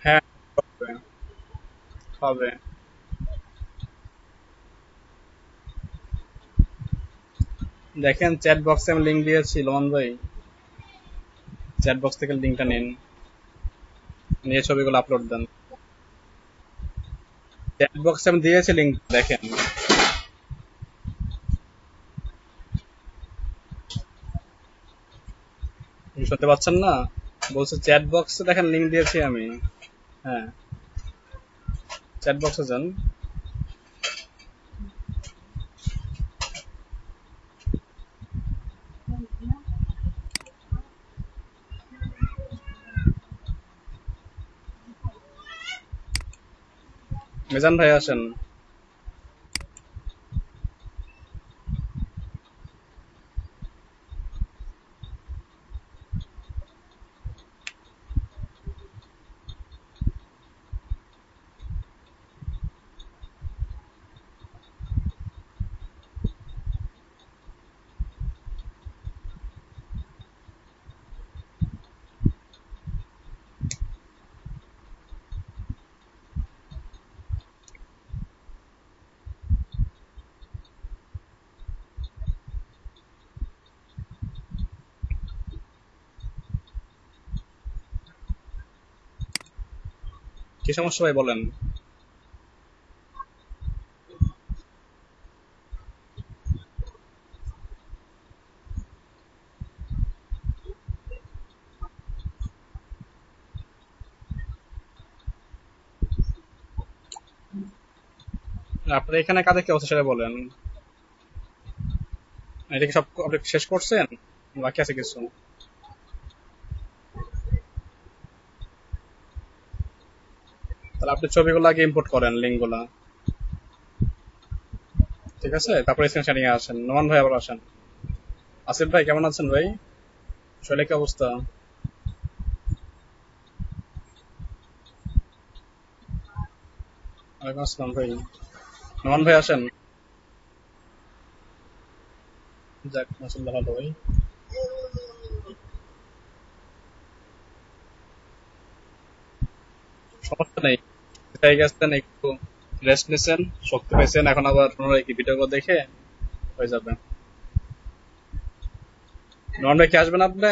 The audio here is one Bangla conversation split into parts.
হ্যাঁ, হবে হবে। দেখেন চ্যাট বক্সে আমি লিংক দিয়েছি লোমন ভাই, চ্যাট বক্স থেকে লিংকটা নিন, নিয়ে ছবিগুলো আপলোড দেন। চ্যাট বক্সে আমি দিয়েছি লিংক, দেখেন। আপনি শুনতে পাচ্ছেন না? বলছে চ্যাট বক্সে দেখেন লিংক দিয়েছি আমি। হ্যাঁ, চ্যাট বক্সে যান। মিজান ভাই আসেন। কি সমস্যা ভাই বলেন। আপনার এখানে কাজে কি অবস্থা সেটা বলেন। এটা কি সব আপনি শেষ করছেন, বাকি আছে কিছু? তাহলে আপনি ছবিগুলো আগে ইম্পোর্ট করেন, লিঙ্কগুলা। ঠিক আছে, তারপরে স্ক্রিন শেয়ারিং এ আসেন। নোমান ভাই আবার আসেন। আসিফ ভাই কেমন আছেন ভাই? শরীরে কি অবস্থা? ওয়ালাইকুম আসসালাম ভাই। নোমান ভাই আসেন। যাক মাশাআল্লাহ, ভালো ভাই। সমস্যা নেই, পেয়ে গেছেন একটু, রেস্ট নিছেন, শক্তি পেয়েছেন, এখন আবার পুনরায় কি ভিডিও দেখে হয়ে যাবে। নোমান ভাই কি আসবেন আপনি?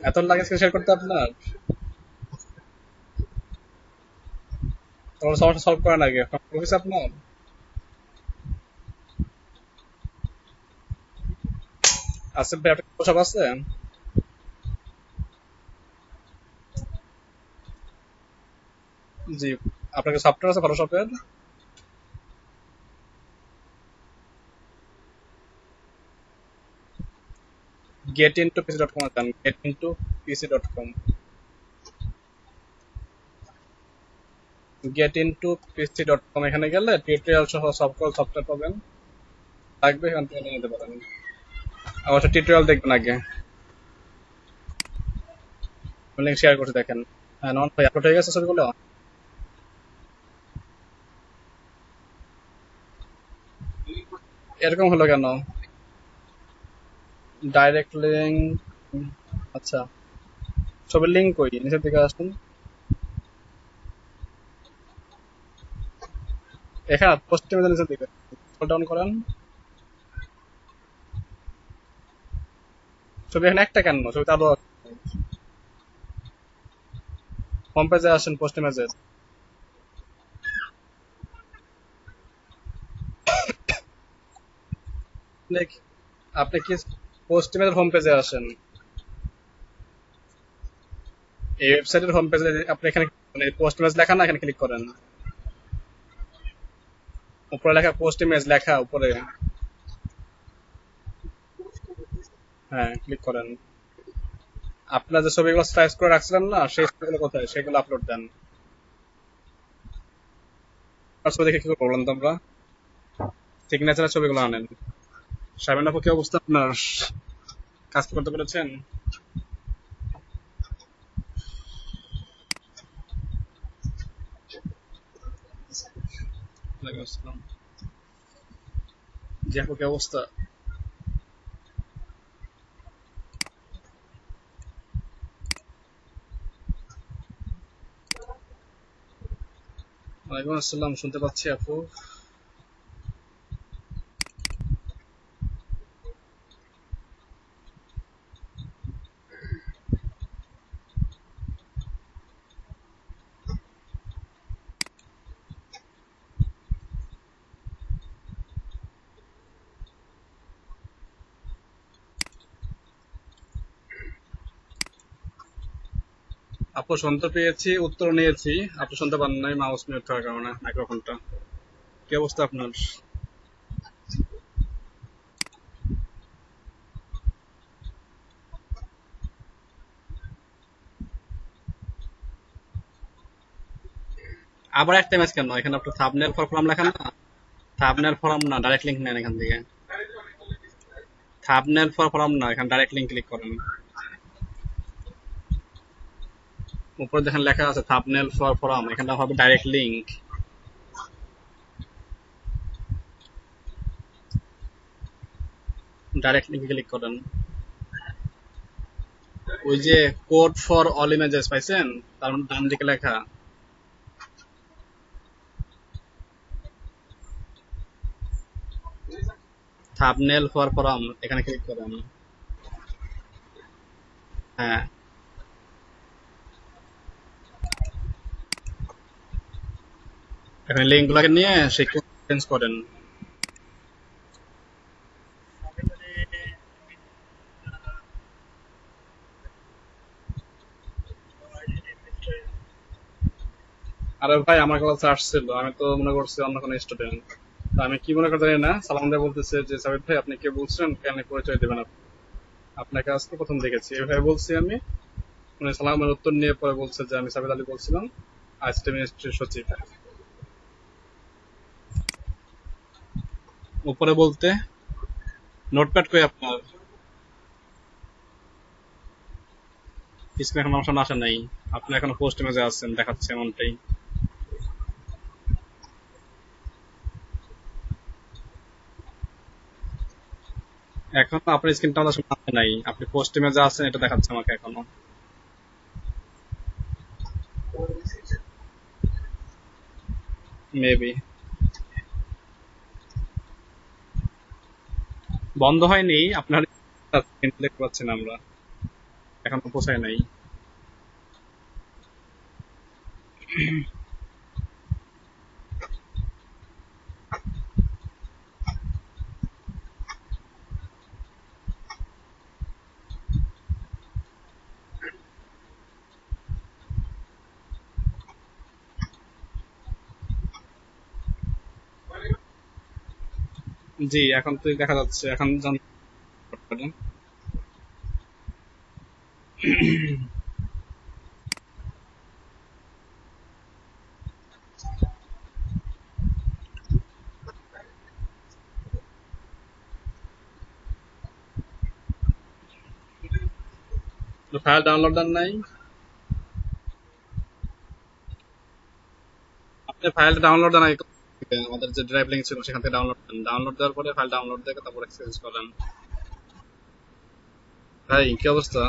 এত লাগে স্ক্রিন শেয়ার করতে আপনার? তোমার সমস্যা সলভ করেন আগে, অফিস আপনার। আসিফ ভাই আপনার সব আছে? জি। আপনার সফটওয়্যার আছে ফটোশপের? গেট ইনটু পিসি ডট কম যান, গেট ইনটু পিসি ডট কম। গেট ইনটু পিসি ডট কম এখানে গেলে টিউটোরিয়াল সহ সকল সফটওয়্যার পাবেন, লাগবে এখান থেকে নিয়ে নিতে পারেন। অবশ্য টিউটোরিয়াল দেখবেন আগে, লিঙ্ক শেয়ার করতে দেখেন। হ্যাঁ নন ভাই, আপলোড হয়ে গেছে ছবিগুলো? এরকম হলো কেন? Direct link. আচ্ছা, ছবির লিঙ্ক কই, নিচের দিকে আসুন। এখানে পোস্ট ইমেজের নিচের দিকে স্ক্রল ডাউন করেন। ছবি এখানে একটা কেন, ছবি তো আরো। হোম পেজে আসেন, পোস্ট ইমেজের। আপনি কি পোস্ট ইমেজের হোম পেজে আসেন? এই ওয়েবসাইটের হোম পেজে আপনি এখানে মানে পোস্ট ইমেজ লেখা না, এখানে ক্লিক করেন। উপরে লেখা পোস্ট ইমেজ লেখা উপরে। হ্যাঁ ক্লিক করেন। আপনার যে ছবিগুলো সাইজ করে রাখছিলেন না, সেই ছবিগুলো কোথায়, সেগুলো আপলোড দেন। আর ছবি দেখে কি করে বললেন তোমরা? সিগনেচারের ছবিগুলো আনেন। সাবেন আপু কি অবস্থা আপনার, কাজ করতে পেরেছেন? ওয়ালাইকুম আসসালাম। জি আপু কি অবস্থা? ওয়ালাইকুম আসসালাম, শুনতে পাচ্ছি আপু। আপু শুনতে পেয়েছি, উত্তর নিয়েছি। আপনি শুনতে পান নাই মাউস মিউট থাকার কারণে মাইক্রোফোনটা। কি অবস্থা আপনার? আবার একটা ম্যাচ কেন? এখানে আপনার থাম্বনেল ফর ফর্ম লেখা না? থাম্বনেল ফর্ম না, ডাইরেক্ট লিংক নেন এখান থেকে। থাম্বনেল ফর ফর্ম না, এখানে ডাইরেক্ট লিংক ক্লিক করেন। উপরে দেখেন লেখা আছে থাম্বনেল ফর ফর্ম, এখানে হবে ডাইরেক্ট লিংক। ডাইরেক্ট লিংকে ক্লিক করেন। ওই যে কোড ফর অল ইমেজেস পাইছেন, তার ডান দিকে লেখা থাম্বনেল ফর ফর্ম, এখানে ক্লিক করেন। হ্যাঁ, এখানে লিঙ্ক গুলাকে নিয়ে সিকোয়েন্স করেন। আরে ভাই, আমার ক্লাসে আসছিল, আমি তো মনে করছি অন্য কোনো স্টুডেন্ট। আমি কি মনে করতে জানি না, সালাম দিয়ে বলতেছে যে সাবিত ভাই আপনি কে বলছেন, কেন পরিচয় দেবেন আপনি? আপনাকে আজকে প্রথম দেখেছি এভাবে বলছি আমি। মানে সালামের উত্তর নিয়ে পরে বলছে যে আমি সাবিত আলী বলছিলাম, আইসিটি মিনিস্ট্রির সচিব। উপরে বলতে নোটপ্যাড কই আপনার? স্ক্রিনে এখন অপশন আসে নাই। আপনি এখনো পোস্ট ইমেজে আছেন, দেখাচ্ছে এমনটাই। এখনো আপনার স্ক্রিনটা আমাদের সামনে আসে নাই, আপনি পোস্ট ইমেজে আছেন এটা দেখাচ্ছে আমাকে এখনো। মেবি বন্ধ হয়নি আপনার, দেখতে পাচ্ছেন আমরা, এখনো পৌঁছায় নাই। জি, এখন তো দেখা যাচ্ছে, এখন জানতে পারেন। ফাইল ডাউনলোড দেন নাই? আপনি ফাইলটা ডাউনলোড দেন আগে, আমাদের যে ড্রাইভ লিংক ছিল সেখান থেকে ডাউনলোড দেন। ডাউনলোড দেওয়ার পরে ফাইল ডাউনলোড দেখে তারপর এক্সচেঞ্জ করেন। ভাই কি অবস্থা?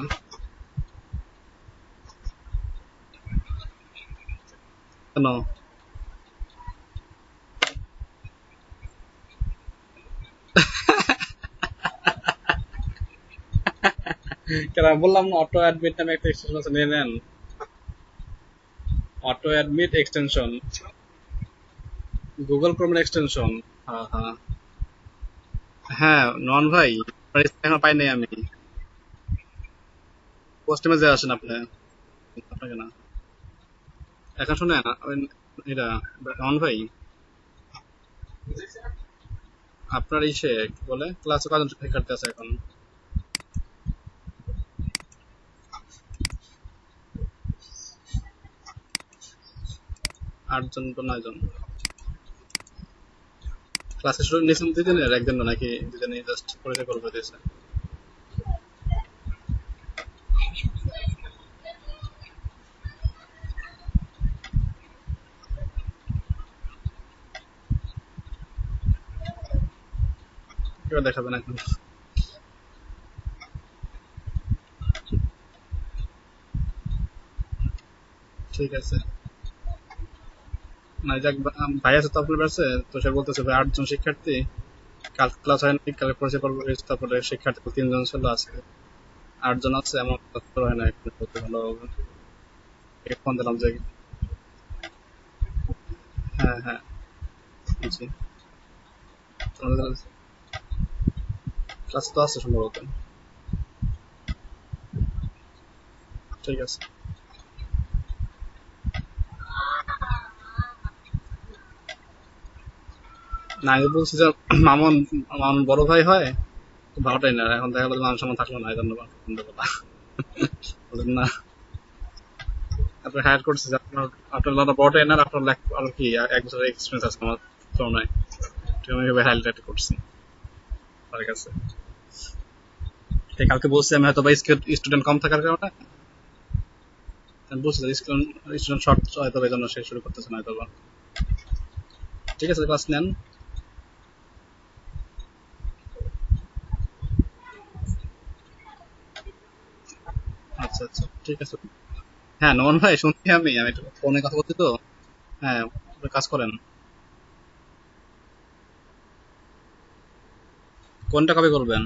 কেন? কেন বললাম না, অটো অ্যাডমিট নামে একটা এক্সটেনশন আছে, নিয়ে নেন। অটো অ্যাডমিট এক্সটেনশন, গুগল ক্রোমের এক্সটেনশন। হ্যাঁ হ্যাঁ। হ্যাঁ নন ভাই, এখন পাই নাই আমি। পোস্ট মেসেজ আসেন আপনি, আপনাকে না। এখন শুনেন এটা নন ভাই, আপনার ইসে কি বলে ক্লাসে কয়জন শিক্ষার্থী আছে এখন? 8 জন তো 9 জন। ক্লাসে শুরু নিয়েছেন 2 দিনের, একদিন নাকি 2 দিনই জাস্ট পরিচয় করবে দিয়েছে? কেউ দেখাবেন এখন? ঠিক আছে। না যাক, ভাই আছে তো আপনার কাছে, তো সে বলতেছে ভাই 8 জন শিক্ষার্থী, কাল ক্লাস হয় না, কালে পরিচয় পর্ব হয়েছে, তারপরে শিক্ষার্থী 3 জন ছিল, আছে 8 জন আছে, এমন ক্লাস করা হয় না, একটু বলতে ভালো হবে। ফোন দিলাম যে হ্যাঁ হ্যাঁ, জি, ক্লাস তো আছে সম্ভবত। ঠিক আছে। না আমি বলছি যে মামুন, মামুন বড় ভাই হয় তো ভালোটাই না, এখন দেখা গেলো মান সম্মান থাকলো না, এই জন্য বন্ধ করলাম। বললেন না, আপনি হায়ার করছে যে আপনার, আপনার বড় ট্রেনার, আপনার আর কি 1 বছরের এক্সপিরিয়েন্স আছে আমার তুলনায়, আমি এভাবে হাইলাইট করছি তার কাছে। তাই কালকে বলছি আমি হয়তো বা স্টুডেন্ট কম থাকার কারণে আমি বলছি স্টুডেন্ট শর্ট হয়তো এই জন্য সে শুরু করতেছে না হয়তো বা। ঠিক আছে, ক্লাস নেন। আচ্ছা আচ্ছা, ঠিক আছে। হ্যাঁ নোমান ভাই, শুনছি, আমি একটু ফোনে কথা বলছি তো। হ্যাঁ, আপনি কাজ করেন। কোনটা কবে করবেন?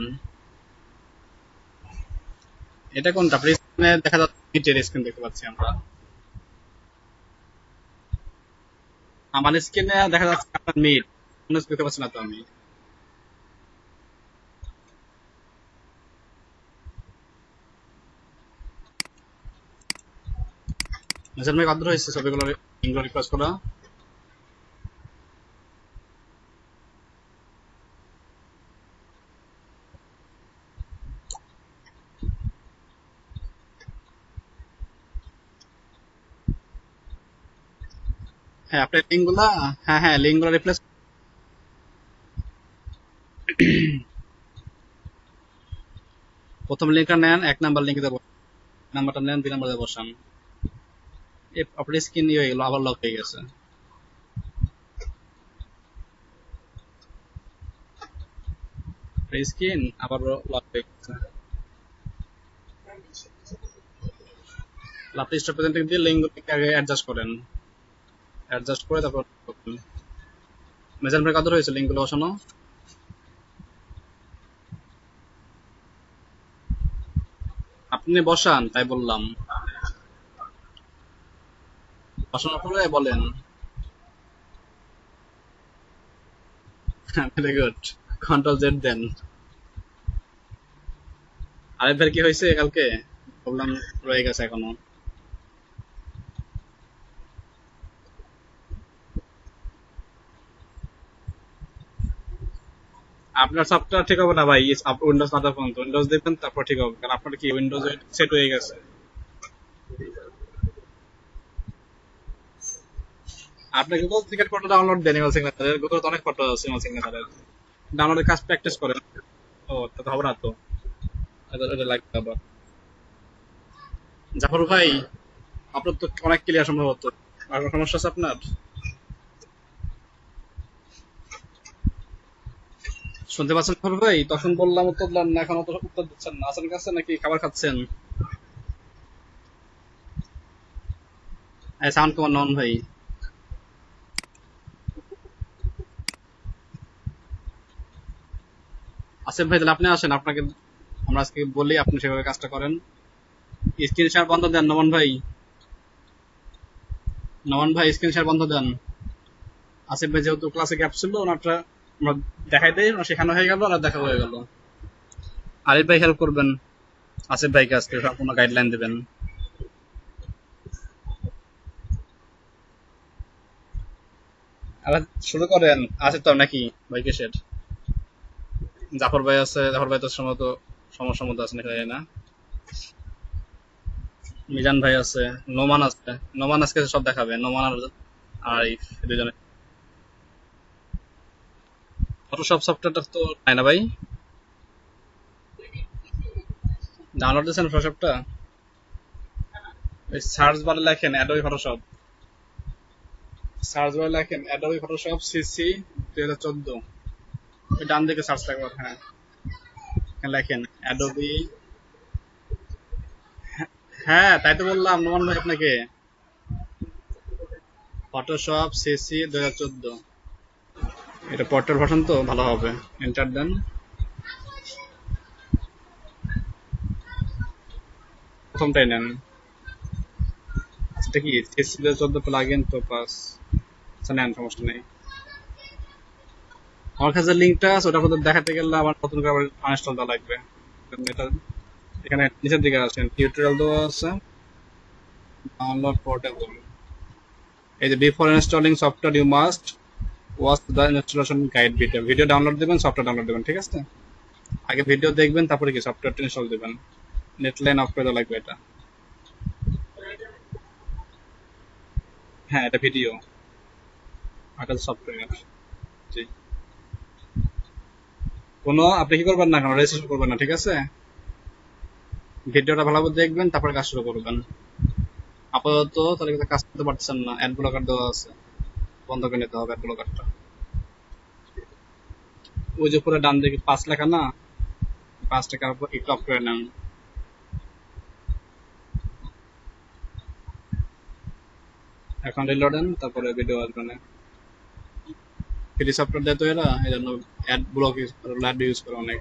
এটা কোনটা? আপনার স্ক্রিনে দেখা যাচ্ছে, মিটের স্ক্রিন দেখতে পাচ্ছি আমরা। আমার স্ক্রিনে দেখা যাচ্ছে আপনার মিট, দেখতে পাচ্ছি না তো আমি। মেসেজ মেয়ে কত হয়েছে ছবিগুলো, লিঙ্কগুলো রিকোয়েস্ট করা? হ্যাঁ আপনার লিঙ্কগুলা, হ্যাঁ হ্যাঁ লিঙ্কগুলো রিপ্লেস। প্রথম লিঙ্কটা নেন, 1 নাম্বার লিঙ্কে দেবো, নাম্বারটা নেন, 2 নাম্বার দিয়ে বসান। আপনার স্ক্রিন ইয়ে হয়ে গেল, আবার লক হয়ে গেছে। স্ক্রিন আবার লক হয়ে গেছে। আপনি স্টপ প্রেজেন্টিং দিয়ে লিঙ্কগুলোকে আগে অ্যাডজাস্ট করেন, অ্যাডজাস্ট করে তারপর মেজারমেন্ট কত হয়েছে লিঙ্কগুলো বসানো? আপনি বসান, তাই বললাম। বসানোর পরে বলেন। ভেরি গুড, কন্ট্রোল Z দেন। আরেকবার কি হয়েছে কালকে? প্রবলেম রয়ে গেছে এখনো। আপনার সফটওয়্যার ঠিক হবে না ভাই, উইন্ডোজ না পর্যন্ত উইন্ডোজ দিবেন, তারপর ঠিক হবে, কারণ আপনার কি উইন্ডোজ সেট হয়ে গেছে। আপনি গুগল থেকে ফটো ডাউনলোড দেন, ইমেল সিগনেচারের গুগল অনেক ফটো আছে ইমেল সিগনেচারের, ডাউনলোডের কাজ প্র্যাকটিস করেন। ও তা তো হবে না তো, এটা লাগবে আবার। জাফর ভাই, আপনার তো অনেক ক্লিয়ার সম্ভবত, আর কোনো সমস্যা আছে আপনার? শুনতে পাচ্ছেন জাফর ভাই? তখন বললাম উত্তর দিলেন না, এখন অত উত্তর দিচ্ছেন না, আছেন কাছে নাকি খাবার খাচ্ছেন? সাউন্ড কমান নন ভাই। আসিফ ভাই তাহলে আপনি আসেন, আপনাকে আমরা আজকে বলি, আপনি সেভাবে কাজটা করেন। স্ক্রিন শেয়ার বন্ধ দেন নমন ভাই, নমন ভাই স্ক্রিন শেয়ার বন্ধ দেন। আসিফ ভাই যেহেতু ক্লাসে গ্যাপ ছিল, ওনারটা আমরা দেখাই দেই, ওনার শেখানো হয়ে গেল, আর দেখা হয়ে গেল। আরিফ ভাই হেল্প করবেন আসিফ ভাইকে, আজকে সম্পূর্ণ গাইডলাইন দেবেন। আবার শুরু করেন, আছে তো নাকি ভাই কেসের? জাফর ভাই আছে, জাফর ভাই তো সম্ভবত সমস্যার মধ্যে আছে নাকি, জানি না। মিজান ভাই আছে, নোমান আছে। নোমান আজকে সব দেখাবে, নোমান আর আরিফ, দুজনে। ফটোশপ সফটওয়্যারটা তো নাই না ভাই? ডাউনলোড দিয়েছেন ফটোশপটা? ওই সার্চ বারে লেখেন অ্যাডোবি ফটোশপ, সার্চ বারে লেখেন অ্যাডোবি ফটোশপ সিসি 2014, ওই ডান দিকে সার্চ লাগবে, হ্যাঁ এখানে লেখেন অ্যাডোবি। হ্যাঁ তাই তো বললাম নোমান ভাই আপনাকে, ফটোশপ সিসি 2014, এটা পোর্টাল ভার্সন তো ভালো হবে। এন্টার দেন, প্রথমটাই নেন। আচ্ছা এটা কি সিসি 2014 প্লাগইন তো পাস, আচ্ছা নেন, সমস্যা নেই। আমার কাছে লিঙ্কটা আছে, ওটা আপনাদের দেখাতে গেলে আমার নতুন করে আনইনস্টল দেওয়া লাগবে। এটা এখানে নিচের দিকে আছেন, টিউটোরিয়াল দেওয়া আছে, ডাউনলোড পোর্টেবল। এই যে before installing software you must watch the installation guide video. Video download দেবেন, সফটওয়্যার ডাউনলোড দেবেন, ঠিক আছে? আগে ভিডিও দেখবেন, তারপরে কি সফটওয়্যারটা ইনস্টল দেবেন। নেট লাইন অফ করে দেওয়া লাগবে এটা। হ্যাঁ এটা ভিডিও, এটা সফটওয়্যার। জি, কোনো আপনি কি করবেন না, রেজিস্ট্রেশন করবেন না, ঠিক আছে? ভিডিওটা ভালোভাবে দেখবেন, তারপরে কাজ শুরু করবেন। আপাতত তাহলে কিন্তু কাজ করতে পারছেন না, অ্যাড ব্লকার দেওয়া আছে, বন্ধ করে নিতে হবে অ্যাড ব্লকারটা। ওই যে উপরে ডান দিকে 5 লেখা না, 5 টাকার উপর একটু অফ করে নেন। এখন রিলোড দেন, তারপরে ভিডিও আসবে না। ফ্রি সফটওয়্যার দেয় তো এরা, এই জন্য অ্যাড ব্লক ইউজ করে অনেক।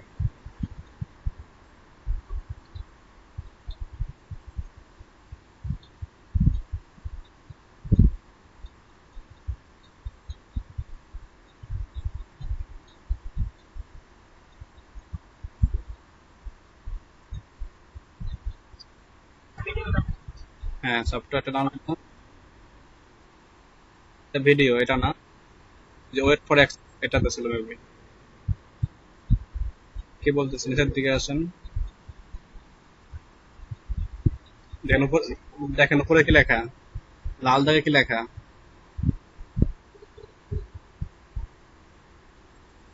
হ্যাঁ সফটওয়্যারটা ডাউনলোড, ভিডিও এটা না, যে ওয়েট ফর এক্স, এটাতে ছিল মেবি। কি বলতেছেন, নিচের দিকে আসেন, দেখেন উপর, দেখেন উপরে কি লেখা, লাল দাগে কি লেখা,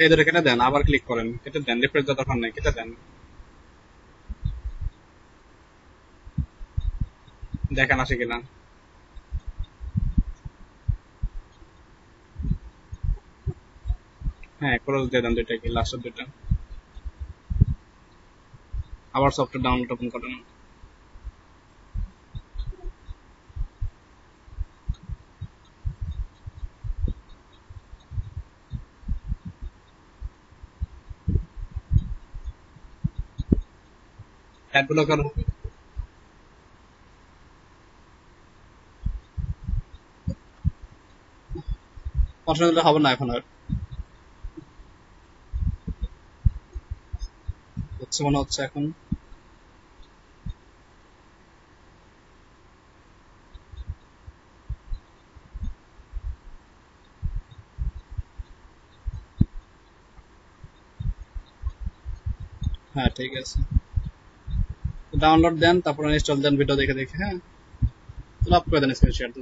এই ধরে কেটে দেন, আবার ক্লিক করেন, কেটে দেন, রিফ্রেশ দেওয়ার দরকার নেই, কেটে দেন, দেখেন আসে কিনা। হ্যাঁ ক্রস দিয়ে দেন দুইটা, কি লাস্টের দুইটা। আবার সফটওয়্যার ডাউনলোড ওপেন করেন। অ্যাড ব্লকার অপশন হবে না এখন আর, হচ্ছে মনে হচ্ছে এখন। হ্যাঁ ঠিক আছে, ডাউনলোড দেন, তারপরে ইনস্টল দেন ভিডিও দেখে দেখে। হ্যাঁ লাভ করে দেন স্ক্রিন শেয়ার তো।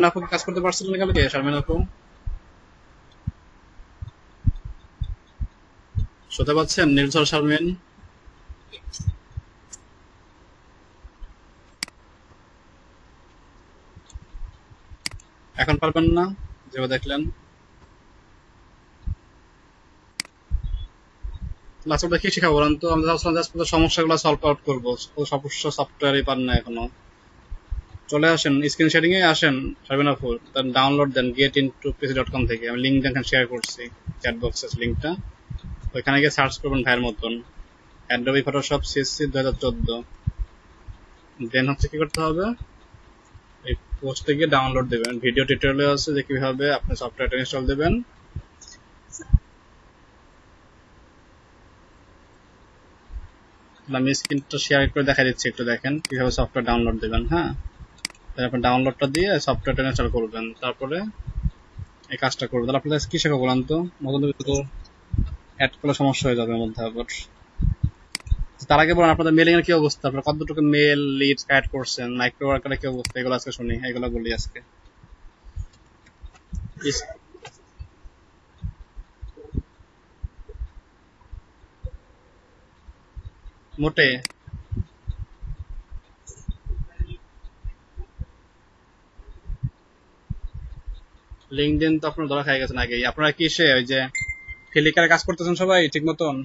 আপু কাজ করতে পারছিলেন কালকে, শারমিন আপু? শুনতে পাচ্ছেন নির্ঝর শারমিন? এখন পারবেন না যেভাবে দেখলেন? লাস্টে কি শেখাবো বলেন তো? আমরা সমস্যাগুলো সলভ আউট করবো, সমস্যা সফটওয়্যারই পান না এখনো। চলে আসেন স্ক্রিন শেয়ারিং এ আসেন শারমিন আপু, তার ডাউনলোড দেন getintoPC.com থেকে, আমি লিঙ্ক এখানে শেয়ার করছি চ্যাট বক্সের লিঙ্কটা, ওইখানে গিয়ে সার্চ করবেন ভাইয়ের মতন অ্যাডোবি ফটোশপ সিসি 2014। দেন হচ্ছে কি করতে হবে, এই পোস্টে গিয়ে ডাউনলোড দেবেন, ভিডিও টিউটোরিয়ালে আছে যে কিভাবে আপনি সফটওয়্যারটা ইনস্টল দেবেন। আমি স্ক্রিনটা শেয়ার করে দেখা দিচ্ছি, একটু দেখেন কিভাবে সফটওয়্যার ডাউনলোড দেবেন। হ্যাঁ তারপর ডাউনলোডটা দিয়ে সফটওয়্যারটা ইনস্টল করবেন, তারপরে এই কাজটা করবেন। তাহলে আপনাদের কি শেখা বলেন তো? নতুন তো অ্যাড করলে সমস্যা হয়ে যাবে এর মধ্যে আবার। তার আগে বলেন আপনাদের মেলিং এর কি অবস্থা, আপনারা কতটুকু মেল লিডস অ্যাড করছেন, মাইক্রো ওয়ার্কারের কি অবস্থা, এগুলো আজকে শুনি, এগুলো বলি আজকে। মোটে লিঙ্কডইন তো আপনার ধরা খাই গেছেন আগেই। আপনারা কি সে ওই যে ফ্লিকারে কাজ করতেছেন সবাই ঠিক মতন?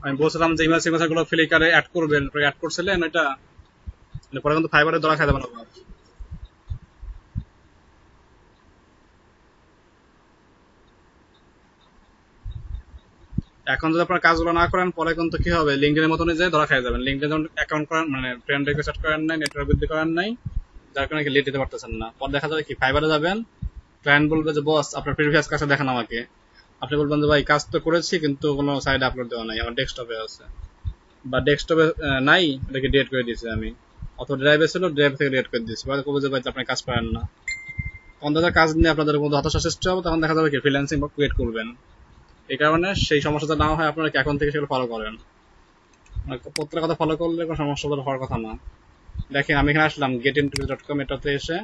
আমি বলছিলাম যে ইমেল সিগনেচার গুলো ফ্লিকারে অ্যাড করবেন, অ্যাড করছিলেন ওইটা? পরে কিন্তু ফাইবারে ধরা খাই দেবেন আবার। এখন যদি আপনার কাজগুলো না করেন পরে কিন্তু কি হবে, লিঙ্কডইনের মতনই যে ধরা খাই যাবেন। লিঙ্কডইন যেমন অ্যাকাউন্ট করেন, মানে ফ্রেন্ড রিকোয়েস্ট করেন নাই, নেটওয়ার্ক বৃদ্ধি করেন নাই, যার কারণে লিড দিতে পারতেছেন না। পরে দেখা যাবে কি, ফাইবারে যাবেন, ক্লায়েন্ট বলবে যে বস আপনার প্রিভিয়াস কাজটা দেখান আমাকে। আপনি বলবেন যে ভাই কাজ তো করেছি কিন্তু কোনো সাইডে আপলোড দেওয়া নাই, আমার ডেস্কটপে আছে, বা ডেস্কটপে নাই, এটাকে ডিলিট করে দিয়েছি আমি, অথবা ড্রাইভে ছিল, ড্রাইভ থেকে ডিলিট করে দিয়েছি। পরে কবে যে ভাই আপনি কাজ করেন না, তখন তাদের কাজ নিয়ে আপনাদের মধ্যে হতাশা সৃষ্টি হবে। তখন দেখা যাবে কি ফ্রিল্যান্সিং ক্রিয়েট করবেন। এই কারণে সেই সমস্যাটা না হয় আপনারা এখন থেকে সেগুলো ফলো করেন। প্রত্যেকটা কথা ফলো করলে কোনো সমস্যা হওয়ার কথা না। দেখেন আমি এখানে আসলাম getintool.com, এটাতে এসে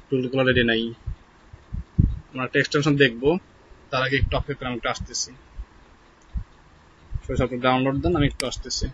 টুলগুলো রেডি নাই, আমরা একটা এক্সটেনশন দেখবো। তার আগে একটু অপেক্ষা করে আমি একটু আসতেছি। সব ডাউনলোড দেন, আমি একটু আসতেছি।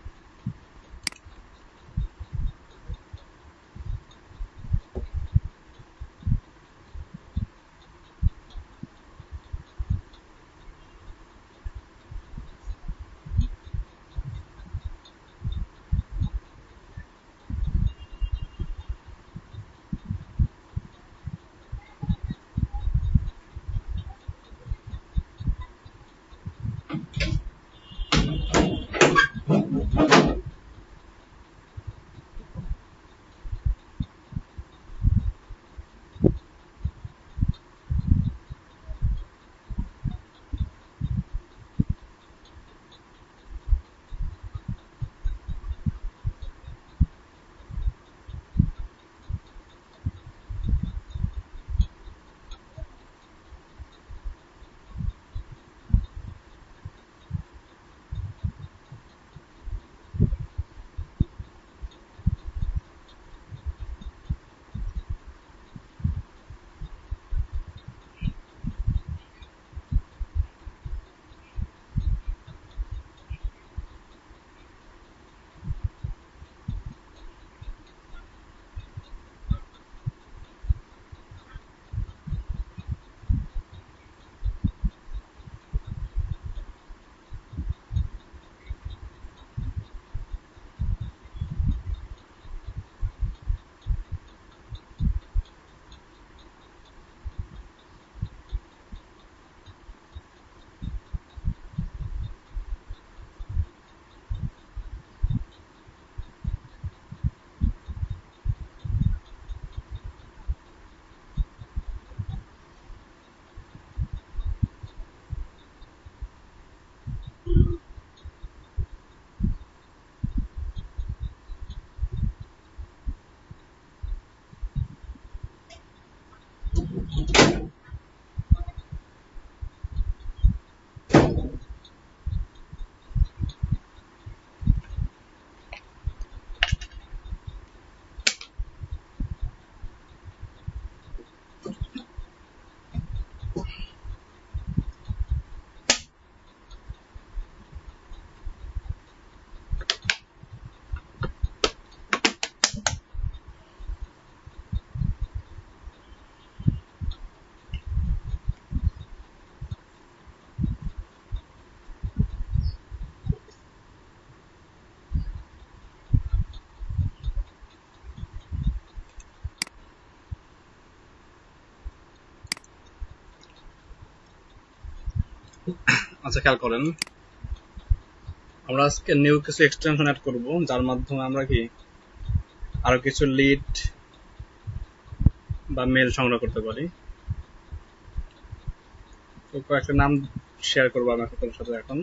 আচ্ছা খেয়াল করেন, আমরা আজকে নিউ কিছু এক্সটেনশন অ্যাড করব, যার মাধ্যমে আমরা কি আরো কিছু লিড বা মেল সংগ্রহ করতে পারি। তো কয়েকটা নাম শেয়ার করবো আমি আপনাদের সাথে এখন।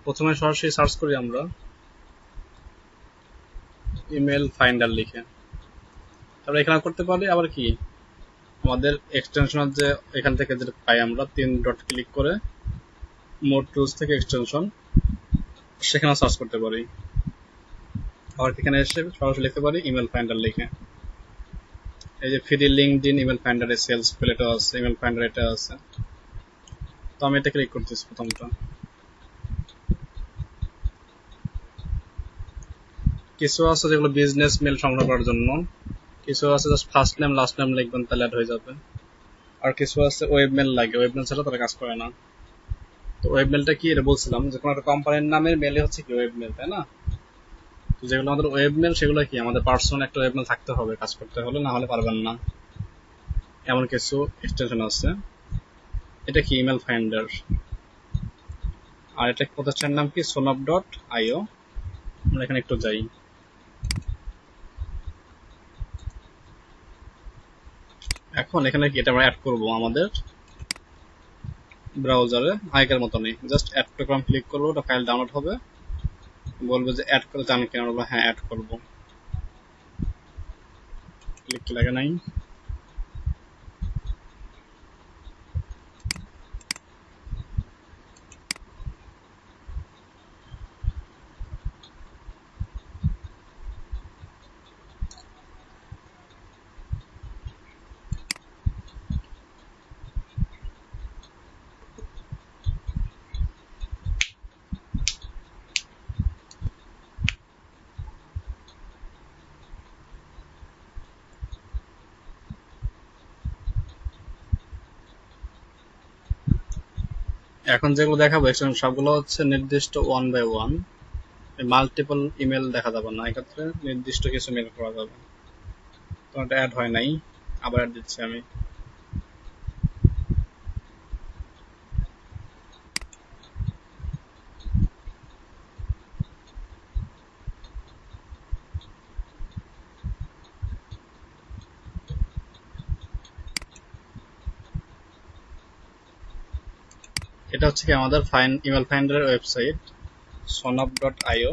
প্রথমে সরাসরি সার্চ করি আমরা ইমেল ফাইন্ডার লিখে, তারপরে এখানে করতে পারি আবার কি আমাদের এক্সটেনশন যে এখান থেকে যেটা পাই আমরা 3 ডট ক্লিক করে মোর টুলস থেকে এক্সটেনশন, সেখানে সার্চ করতে পারি। আবার এখানে এসে সরাসরি লিখতে পারি ইমেল ফাইন্ডার লিখে। এই যে free LinkedIn email finder, sales প্লেটও আছে, ইমেল ফাইন্ডার এটা আছে। তো আমি এটা ক্লিক করতেছি প্রথমটা। কিছু আছে যেগুলো বিজনেস মেল সংগ্রহ করার জন্য, কিছু আছে just first name last name লিখবেন তাহলে অ্যাড হয়ে যাবে, আর কিছু আছে ওয়েব মেল লাগে, ওয়েব মেল ছাড়া তারা কাজ করে না। তো ওয়েব মেলটা কি, এটা বলছিলাম যে কোনো একটা কোম্পানির নামের মেলে হচ্ছে কি ওয়েব মেল, তাই না? যেগুলো আমাদের ওয়েবমেল সেগুলো কি আমাদের পার্সোনাল একটা ওয়েবমেল থাকতে হবে কাজ করতে হলে, না হলে পারবেন না। এমন কিছু এক্সটেনশন আছে। এটা কি ইমেল ফাইন্ডার, আর এটা প্রতিষ্ঠানের নাম কি sonap.io। আমরা এখানে একটু যাই। এখন এখানে কি এটা আমরা অ্যাড করব আমাদের ব্রাউজারে আগের মতনই, জাস্ট অ্যাড প্রোগ্রাম ক্লিক করবো, ওটা ফাইল ডাউনলোড হবে, বলবে যে অ্যাড করে চান কিনা, বলবো হ্যাঁ অ্যাড করবো, ক্লিক লাগে নাই। এখন যেগুলো দেখাবো এক্সটেনশন সবগুলো হচ্ছে নির্দিষ্ট 1 by 1, মাল্টিপল ইমেল দেখা যাবে না, এক্ষেত্রে নির্দিষ্ট কিছু মেল করা যাবে। তো এটা অ্যাড হয় নাই, আবার অ্যাড দিচ্ছি আমি। এটা হচ্ছে কি আমাদের ইমেল ফাইন্ডারের ওয়েবসাইট sonap.io।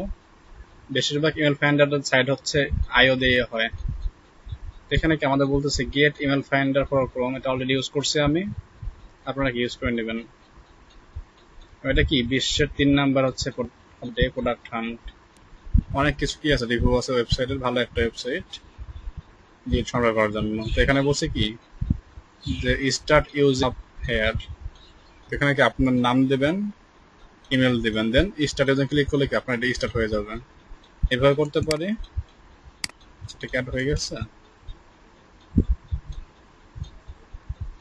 বেশিরভাগ ইমেল ফাইন্ডারের সাইট হচ্ছে আইও দিয়ে হয়। এখানে কি আমাদের বলতেছে get email finder for Chrome, এটা অলরেডি ইউজ করছি আমি, আপনারা কি ইউজ করে নেবেন। এটা কি বিশ্বের 3 নাম্বার হচ্ছে প্রোডাক্ট হান্ট, অনেক কিছু কি আছে রিভিউ আছে ওয়েবসাইটের, ভালো একটা ওয়েবসাইট লিড সংগ্রহ করার জন্য। তো এখানে বলছে কি যে স্টার্ট ইউজ হেয়ার, এখানে কি আপনার নাম দেবেন, ইমেল দিবেন, দেন স্টার্ট ইউজিং ক্লিক করলে কি আপনার এটা স্টার্ট হয়ে যাবে। এভাবে করতে পারি। এটা অ্যাড হয়ে গেছে,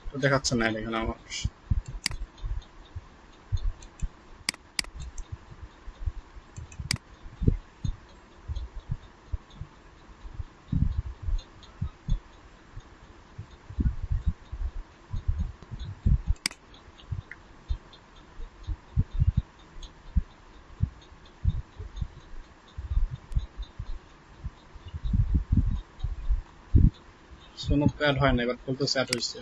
তো দেখাচ্ছে না এখানে আমার। সোনো অ্যাড হয় না, এবার বলতেছে অ্যাড হয়েছে।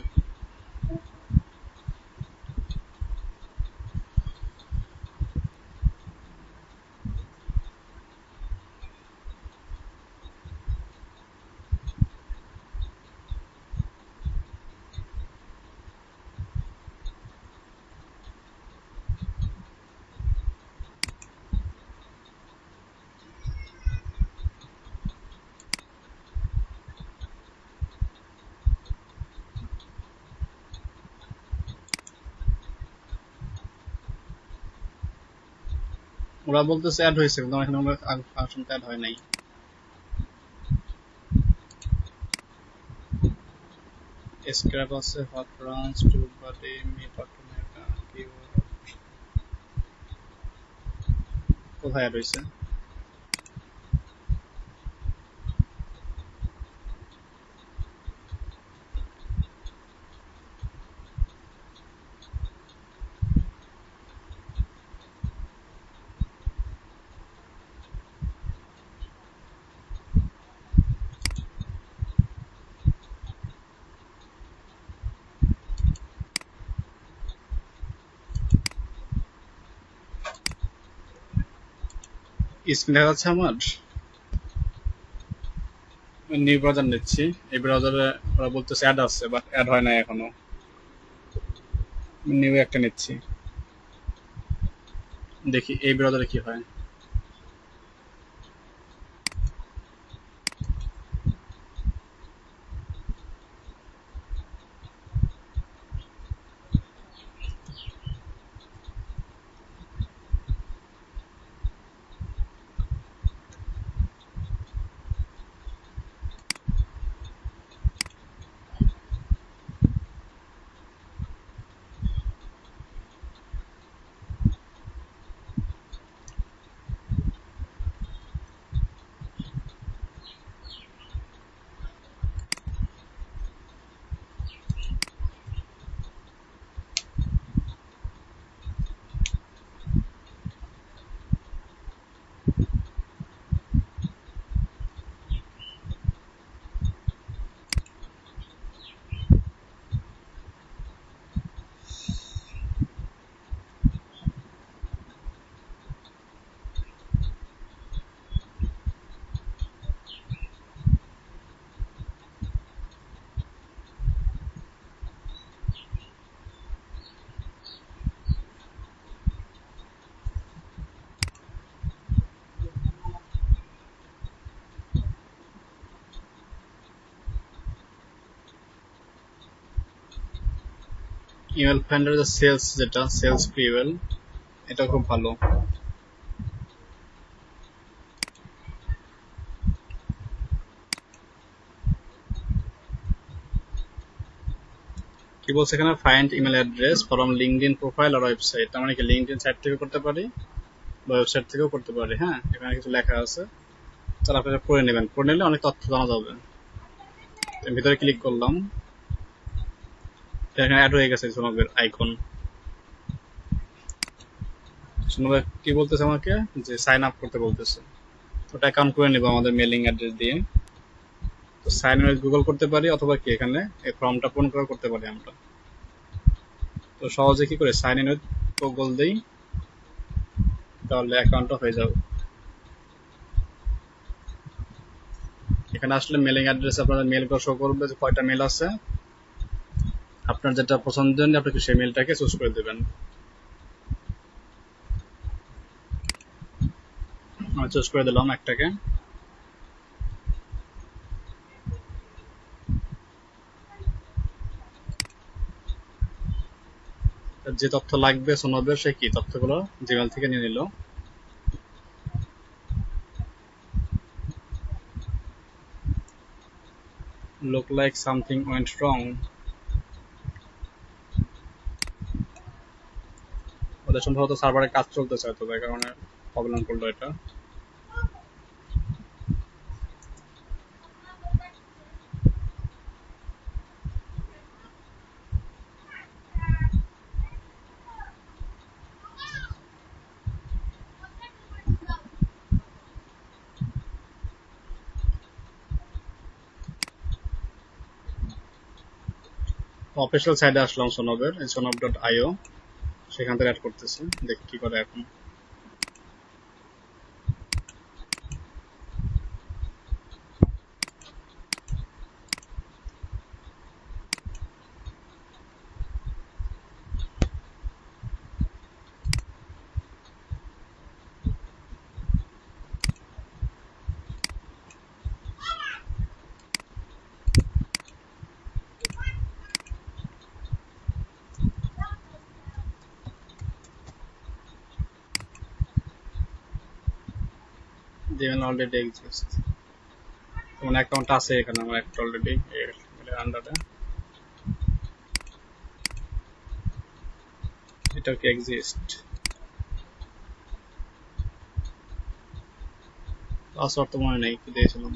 ওরা বলতেছে অ্যাড হয়েছে, কিন্তু এখানে আমরা ফাংশনটা অ্যাড হয় নাই। স্ক্র্যাপ আছে, হট রানস টু বডি মিট অটোমেটা কিওয়ার্ড, কোথায় অ্যাড হয়েছে। স্ক্রিন দেখা যাচ্ছে আমার। নিউ ব্রাউজার নিচ্ছি, এই ব্রাউজারে ওরা বলতেছে অ্যাড আছে, বাট অ্যাড হয় নাই এখনো। নিউ একটা নিচ্ছি, দেখি এই ব্রাউজারে কি হয়। ইমেল ফাইন্ডার যে সেলস, যেটা সেলস পিওএল, এটা খুব ভালো। কি বলছে এখানে, find email address from LinkedIn profile আর ওয়েবসাইট। তার মানে কি লিঙ্কডইন সাইট থেকে করতে পারি বা ওয়েবসাইট থেকেও করতে পারি। হ্যাঁ, এখানে কিছু লেখা আছে, তাহলে আপনারা পড়ে নেবেন, পড়ে নিলে অনেক তথ্য জানা যাবে। ভিতরে ক্লিক করলাম, এখানে অ্যাড হয়ে গেছে সোনবের আইকন। সোনবে কি বলতেছে আমাকে, যে সাইন আপ করতে বলতেছে, ওটা অ্যাকাউন্ট করে নেব আমাদের মেলিং অ্যাড্রেস দিয়ে। তো সাইন ইন গুগল করতে পারি, অথবা কি এখানে এই ফর্মটা পূরণ করে করতে পারি আমরা। তো সহজে কি করে সাইন ইন উইথ গুগল দেই, তাহলে অ্যাকাউন্টটা হয়ে যাবে। এখানে আসলে মেলিং অ্যাড্রেস আপনাদের মেল করে শো করবে যে কয়টা মেল আছে, আপনার যেটা পছন্দের আপনি সেই মেলটাকে চুজ করে দেবেন। আমি চুজ করে দিলাম একটাকে। যে তথ্য লাগবে সোনবের, সে কি তথ্যগুলো জিমেল থেকে নিয়ে নিল। look like something went wrong, ওদের সম্ভবত সার্ভারে কাজ চলতেছে, তো এই কারণে প্রবলেম করলো এটা। অফিসিয়াল সাইডে আসলাম সোনবের, sonob.io, সেখান থেকে অ্যাড করতেছি, দেখি কি করে এখন। জিমেল অলরেডি এক্সিস্ট, তোমার অ্যাকাউন্ট আছে এখানে, আমার একটা অলরেডি এর আন্ডারে, এটা কি এক্সিস্ট। পাসওয়ার্ড তো মনে নেই, কি দিয়েছিলাম।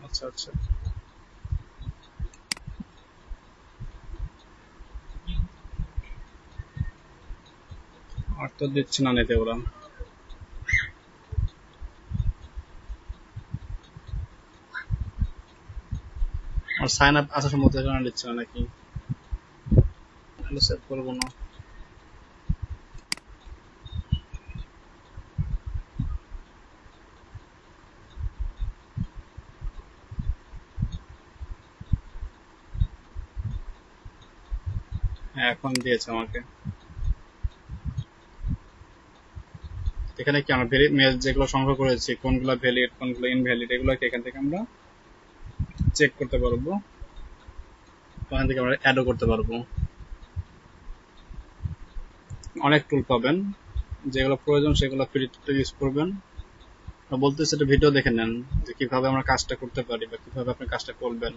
আচ্ছা আচ্ছা, আর তো দিচ্ছে না নিতে ওরা। আর সাইন আপ আসার সম্ভবত এখানে দিচ্ছে না নাকি, সেভ করবো না। হ্যাঁ, এখন দিয়েছে আমাকে। এখানে কি আমরা মেল যেগুলো সংগ্রহ করেছি, কোনগুলো ভ্যালিড কোনগুলো ইনভ্যালিড, এগুলো এখান থেকে আমরা চেক করতে পারবো, ওখান থেকে আমরা অ্যাডও করতে পারবো। অনেক টুল পাবেন, যেগুলো প্রয়োজন সেগুলো ফ্রিতে ইউজ করবেন। বলতেছে একটা ভিডিও দেখে নেন যে কিভাবে আমরা কাজটা করতে পারি, বা কিভাবে আপনি কাজটা করবেন,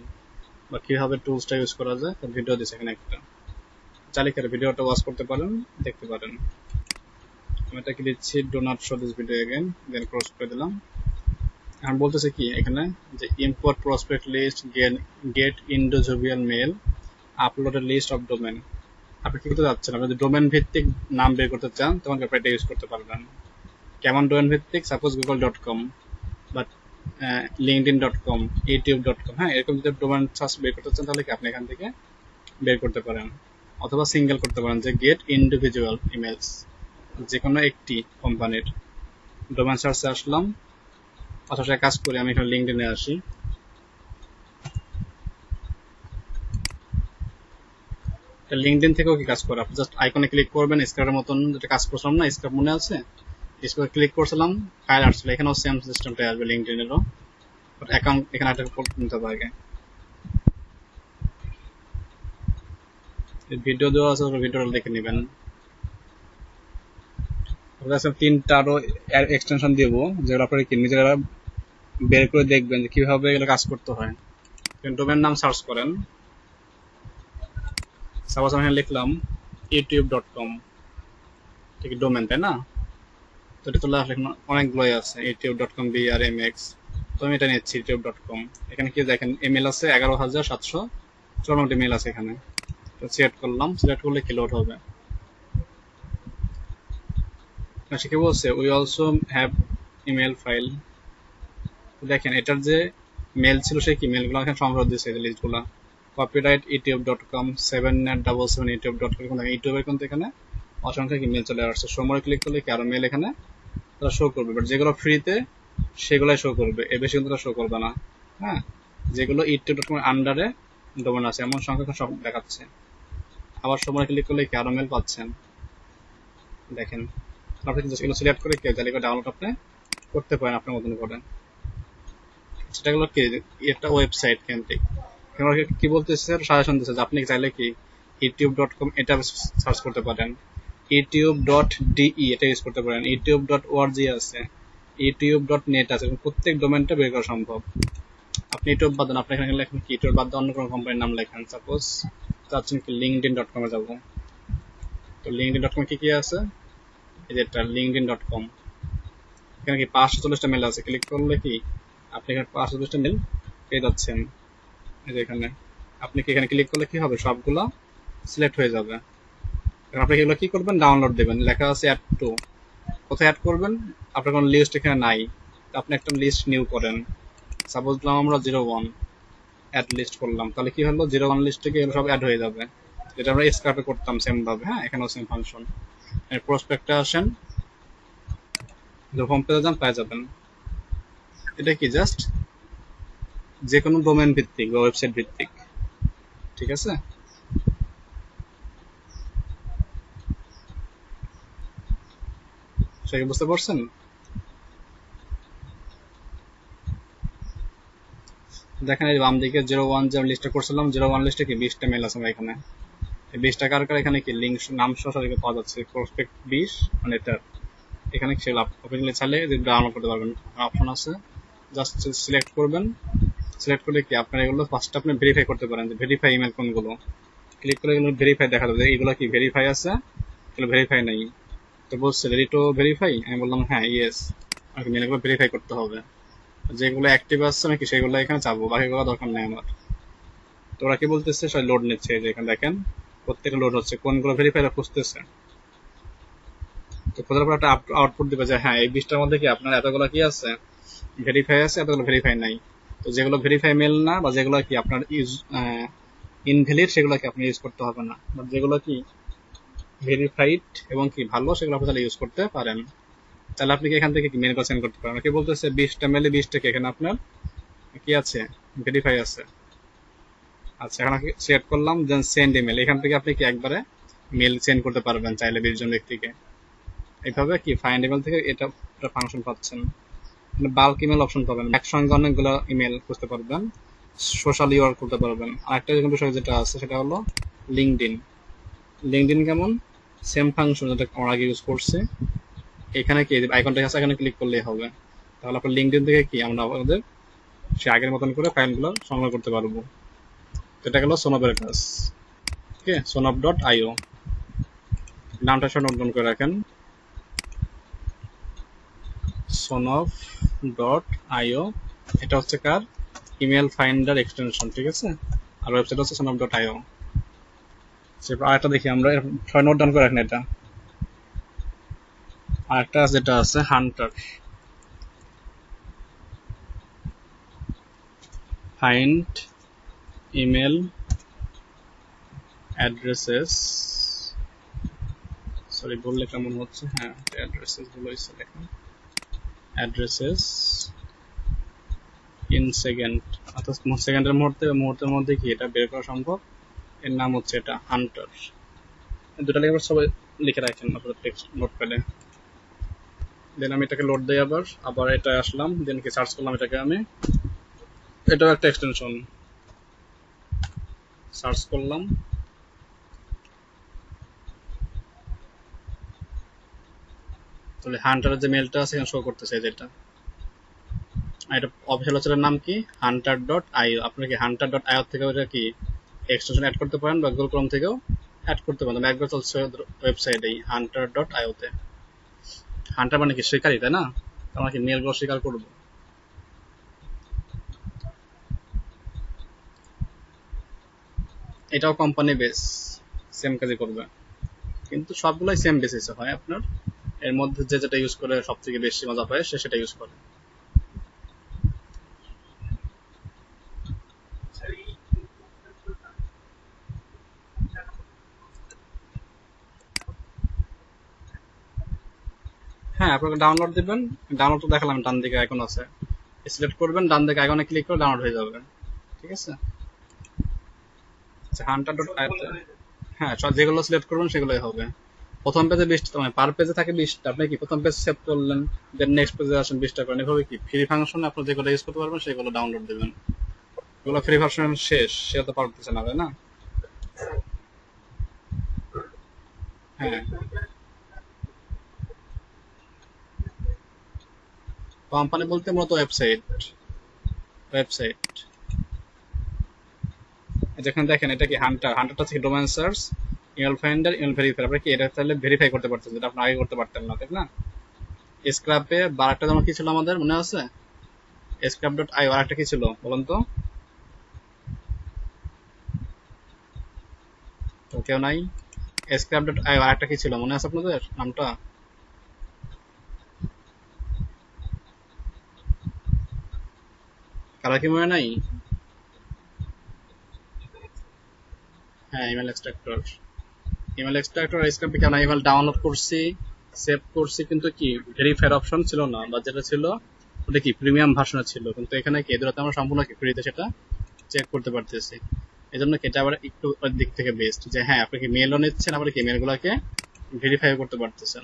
বা কিভাবে টুলসটা ইউজ করা যায়, ভিডিও দিচ্ছে এখানে একটা, চালিয়ে ভিডিওটা ওয়াচ করতে পারেন, দেখতে পারেন। আমি এটাকে দিচ্ছি do not show this video again, then close করে দিলাম। এখন বলতেছে কি এখানে, যে import prospect list, get individual mail, upload a list of domain. আপনি কি করতে যাচ্ছেন, আপনি যদি ডোমেন ভিত্তিক নাম বের করতে চান, তখন আপনি এটা ইউজ করতে পারবেন। কেমন ডোমেন ভিত্তিক, সাপোজ google.com বা linkedin.com, youtube.com, হ্যাঁ, এরকম যদি ডোমেন সার্চ বের করতে চান, তাহলে কি আপনি এখান থেকে বের করতে পারেন। অথবা সিঙ্গেল করতে পারেন, যে গেট ইন্ডিভিজুয়াল ইমেলস, যে কোনো একটি কোম্পানির। ডোমেন সার্চে আসলাম, পাশাপাশি কাজ করি, আমি এখানে লিঙ্কডইনে আসি, লিঙ্কডইন থেকেও কি কাজ করে, আপনি জাস্ট আইকনে ক্লিক করবেন, স্ক্রাবের মতন যেটা কাজ করছিলাম না, স্ক্রাব মনে আছে, স্ক্রাবে ক্লিক করছিলাম, ফাইল আসছিল, এখানেও সেম সিস্টেমটাই আসবে লিঙ্কডইনেরও। বাট অ্যাকাউন্ট এখানে একটা নিতে হবে আগে। ভিডিও দেওয়া আছে, ভিডিওটা দেখে নেবেন। তিনটা আরো এক্সটেনশন দিব, যেগুলো আপনারা কি নিজেরা বের করে দেখবেন যে কিভাবে এগুলো কাজ করতে হয়। ডোমেন নাম সার্চ করেন, সাপোজ আমি লিখলাম youtube.com, ঠিক ডোমেন, তাই না? তো এটা চলে আসলে অনেকগুলোই আছে, youtube.com brmx, তো আমি এটা নিচ্ছি youtube.com। এখানে কি দেখেন ইমেল আছে 11,754 ইমেল আছে এখানে। তো সিলেক্ট করলাম, সিলেক্ট করলে কি লোড হবে, সে কি বলছে we also have email file. দেখেন এটার যে মেল ছিল সেই কি মেলগুলো এখানে সংগ্রহ দিয়েছে, এই লিস্টগুলো কপিরাইট youtube.com 797 youtube.com, ইউটিউবের কিন্তু এখানে অসংখ্য কি মেল চলে আসছে। সময় ক্লিক করলে কি আরো মেল এখানে তারা শো করবে, বাট যেগুলো ফ্রিতে সেগুলাই শো করবে, এর বেশি কিন্তু শো করবে না। হ্যাঁ, যেগুলো youtube.com এর আন্ডারে ডোমেন আছে এমন সংখ্যা সব দেখাচ্ছে। আবার সময় ক্লিক করলে কি আরো মেল পাচ্ছেন, দেখেন। আপনি এগুলো সিলেক্ট করে কেউ তাহলে ডাউনলোড আপনি করতে পারেন আপনার মতন করে। সেটা হলো কি একটা ওয়েবসাইট কেন্দ্রিক, কি বলতেছে সাজেশন দিচ্ছে যে আপনি চাইলে কি youtube.com এটা সার্চ করতে পারেন, youtube.de এটা ইউজ করতে পারেন, youtube.org আছে, youtube.net আছে, প্রত্যেক ডোমেনটা বের করা সম্ভব। আপনি ইউটিউব বাদ দেন, আপনি এখানে লেখেন কি ইউটিউব বাদ দিয়ে অন্য কোনো কোম্পানির নাম লেখেন, সাপোজ চাচ্ছেন কি linkedin.com এ যাবো। তো linkedin.com কি কি আছে, এই যে এটা linkedin.com, এখানে কি 540টা মেল আছে, ক্লিক করলে কি আপনি এখানে 540টা মেল পেয়ে যাচ্ছেন। এই যে এখানে আপনি কি এখানে ক্লিক করলে কি হবে, সবগুলো সিলেক্ট হয়ে যাবে। আপনি এগুলো কি করবেন, ডাউনলোড দেবেন, লেখা আছে অ্যাড টু, কোথায় অ্যাড করবেন, আপনার কোনো লিস্ট এখানে নাই, আপনি একটা লিস্ট নিউ করেন, সাপোজ দিলাম আমরা 01 অ্যাড লিস্ট করলাম, তাহলে কি হলো 01 লিস্ট থেকে এগুলো সব অ্যাড হয়ে যাবে, যেটা আমরা স্ক্রাপে করতাম সেম ভাবে। হ্যাঁ, এখানেও সেম ফাংশন। প্রসপেক্টে আসেন, হোম পেজে যান, পেয়ে যাবেন। এটা কি জাস্ট যে কোনো ডোমেন ভিত্তিক বা ওয়েবসাইট ভিত্তিক, ঠিক আছে। সেটা বুঝতে পারছেন? দেখেন এই বাম দিকে 01 যে লিস্টটা করছিলাম, 01 লিস্টে কি 20টা মেল আছে এখানে, এই 20টা কার কার এখানে কি লিঙ্ক নাম সহ পাওয়া যাচ্ছে, প্রসপেক্ট 20 মানে এটা এখানে সেল আপনি চাইলে ডাউনলোড করতে পারবেন, অপশন আছে, জাস্ট সিলেক্ট করবেন, সিলেক্ট করলে কি আপনার এগুলো ফার্স্ট আপনি ভেরিফাই করতে পারেন যে ভেরিফাই ইমেল কোনগুলো, ক্লিক করে এগুলো ভেরিফাই দেখা যাবে এইগুলো কি ভেরিফাই আছে, এগুলো ভেরিফাই নাই। তো বলছে রেডি টু ভেরিফাই, আমি বললাম হ্যাঁ ইয়েস, আমাকে মেলগুলো ভেরিফাই করতে হবে, যেগুলো অ্যাক্টিভ আছে নাকি সেগুলো এখানে চাবো, বাকিগুলো দরকার নেই আমার। তো ওরা কি বলতেছে সবাই লোড নিচ্ছে, যে এখানে দেখেন প্রত্যেকটা লোড হচ্ছে, কোনগুলো ভেরিফাই খুঁজতেছে। তো খোঁজার পর একটা আউটপুট দিবে যে হ্যাঁ এই 20টার মধ্যে কি আপনার এতগুলো কি আছে ভেরিফাই আছে, এতগুলো ভেরিফাই নাই। তো যেগুলো ভেরিফাই মেল না বা যেগুলো কি আপনার ইউজ ইনভ্যালিড সেগুলো কি আপনি ইউজ করতে হবে না, বাট যেগুলো কি ভেরিফাইড এবং কি ভালো সেগুলো আপনি তাহলে ইউজ করতে পারেন। তাহলে আপনি কি এখান থেকে কি মেল সেন্ড করতে পারেন। কি বলতেছে 20টা মেলে 20টা কি এখানে আপনার কি আছে ভেরিফাই আছে। আচ্ছা, এখন সিলেক্ট করলাম, দেন সেন্ড ইমেল, এখান থেকে আপনি কি একবারে মেল সেন্ড করতে পারবেন চাইলে 20 জন ব্যক্তিকে। এইভাবে কি ফাইন্ড ইমেল থেকে এটা ফাংশন পাচ্ছেন, বাল্ক ইমেল অপশন পাবেন, একসঙ্গে অনেকগুলো ইমেল খুঁজতে পারবেন, সোশ্যাল ইউআর করতে পারবেন। আরেকটা বিষয় যেটা আছে সেটা হলো লিঙ্কডইন। লিঙ্কডইন কেমন, সেম ফাংশন যেটা আমরা আগে ইউজ করছি, এখানে কি আইকনটা আছে এখানে ক্লিক করলেই হবে। তাহলে আপনার লিঙ্কডইন থেকে কি আমরা আমাদের সে আগের মতন করে ফাইলগুলো সংগ্রহ করতে পারবো। এটা গেল সোনবের কাজ। ওকে, sonob.io নামটা সব নোট ডাউন করে রাখেন, sonob.io, এটা হচ্ছে কার ইমেল ফাইন্ডার এক্সটেনশন, ঠিক আছে। আর ওয়েবসাইট হচ্ছে sonob.io। আরেকটা দেখি আমরা, সবাই নোট ডাউন করে রাখেন এটা। আরেকটা যেটা আছে Hunter, find email addresses, sorry বললে কেমন হচ্ছে, হ্যাঁ অ্যাড্রেসেস গুলো দেখেন, অ্যাড্রেসেস ইন সেকেন্ড, অর্থাৎ সেকেন্ডের মুহূর্তের মধ্যে কি এটা বের করা সম্ভব, এর নাম হচ্ছে এটা হান্টার। দুটা লিখে আবার সবাই লিখে রাখেন আপনাদের টেক্সট নোটপ্যাডে। দেন আমি এটাকে লোড দিই, আবার আবার এটা আসলাম, দেন কি সার্চ করলাম এটাকে আমি, এটাও একটা এক্সটেনশন, সার্চ করলাম। তাহলে হান্টারের যে মেলটা আছে এখানে শো করতেছে যেটা, এটা অফিসিয়াল ওয়েবসাইটের নাম কি hunter.io। আপনি কি hunter.io থেকে ওটা কি এক্সটেনশন অ্যাড করতে পারেন বা গুগল ক্রোম থেকেও অ্যাড করতে পারেন। আমি একবার চলছে ওয়েবসাইটেই hunter.io তে। হান্টার মানে কি শিকারী, তাই না? আমরা কি মেলগুলো শিকার করবো। এটাও কোম্পানি বেস, সেম কাজই করবে, কিন্তু সবগুলোই সেম বেসিসে হয়। আপনার এর মধ্যে যে যেটা ইউজ করে সব থেকে বেশি মজা পায় সে সেটা ইউজ করে। হ্যাঁ, আপনাকে ডাউনলোড দিবেন, ডাউনলোড তো দেখালাম, ডান দিকে আইকন আছে, সিলেক্ট করবেন, ডান দিকে আইকনে ক্লিক করে ডাউনলোড হয়ে যাবে। ঠিক আছে, আচ্ছা hunter.io তে হ্যাঁ সব যেগুলো সিলেক্ট করবেন সেগুলোই হবে। প্রথম পেজে 20টা, মানে পার পেজে থাকে 20টা, আপনি কি প্রথম পেজ সেভ করলেন, দেন নেক্সট পেজে আসেন 20টা করেন, এভাবে কি ফ্রি ফাংশনে আপনি যেগুলো ইউজ করতে পারবেন সেগুলো ডাউনলোড দিবেন। এগুলো ফ্রি ভার্সন শেষ, সেটা তো পারতেছে না, তাই না? হ্যাঁ, কোম্পানি বলতে মূলত ওয়েবসাইট, ওয়েবসাইট যেখানে দেখেন এটা কি হান্টার, হান্টারটা থেকে domain search, email finder, email verifier. আপনি কি এটা তাহলে ভেরিফাই করতে পারতেন, যেটা আপনি আগে করতে পারতেন না, ঠিক না? স্ক্রাপে বারটা যেমন কি ছিল আমাদের মনে আছে, scrap.io, আর একটা কি ছিল বলুন তো? তো কেউ নাই? scrap.io আর একটা কি ছিল মনে আছে আপনাদের নামটা? কারা কি মনে নাই? হ্যাঁ, ইমেল এক্সট্রাক্টর। ইমেল এক্সট্রাক্টর স্ক্রাপে কেন ইমেল ডাউনলোড করছি, সেভ করছি, কিন্তু কি ভেরিফায়ার অপশন ছিল না, বা যেটা ছিল ওটা কি প্রিমিয়াম ভার্সনে ছিল, কিন্তু এখানে কি এগুলোতে আমরা সম্পূর্ণ কি ফ্রিতে সেটা চেক করতে পারতেছি। এই জন্য কি এটা আবার একটু ওর দিক থেকে বেস্ট, যে হ্যাঁ আপনি কি মেলও নিচ্ছেন, আবার কি মেলগুলোকে ভেরিফাই করতে পারতেছেন।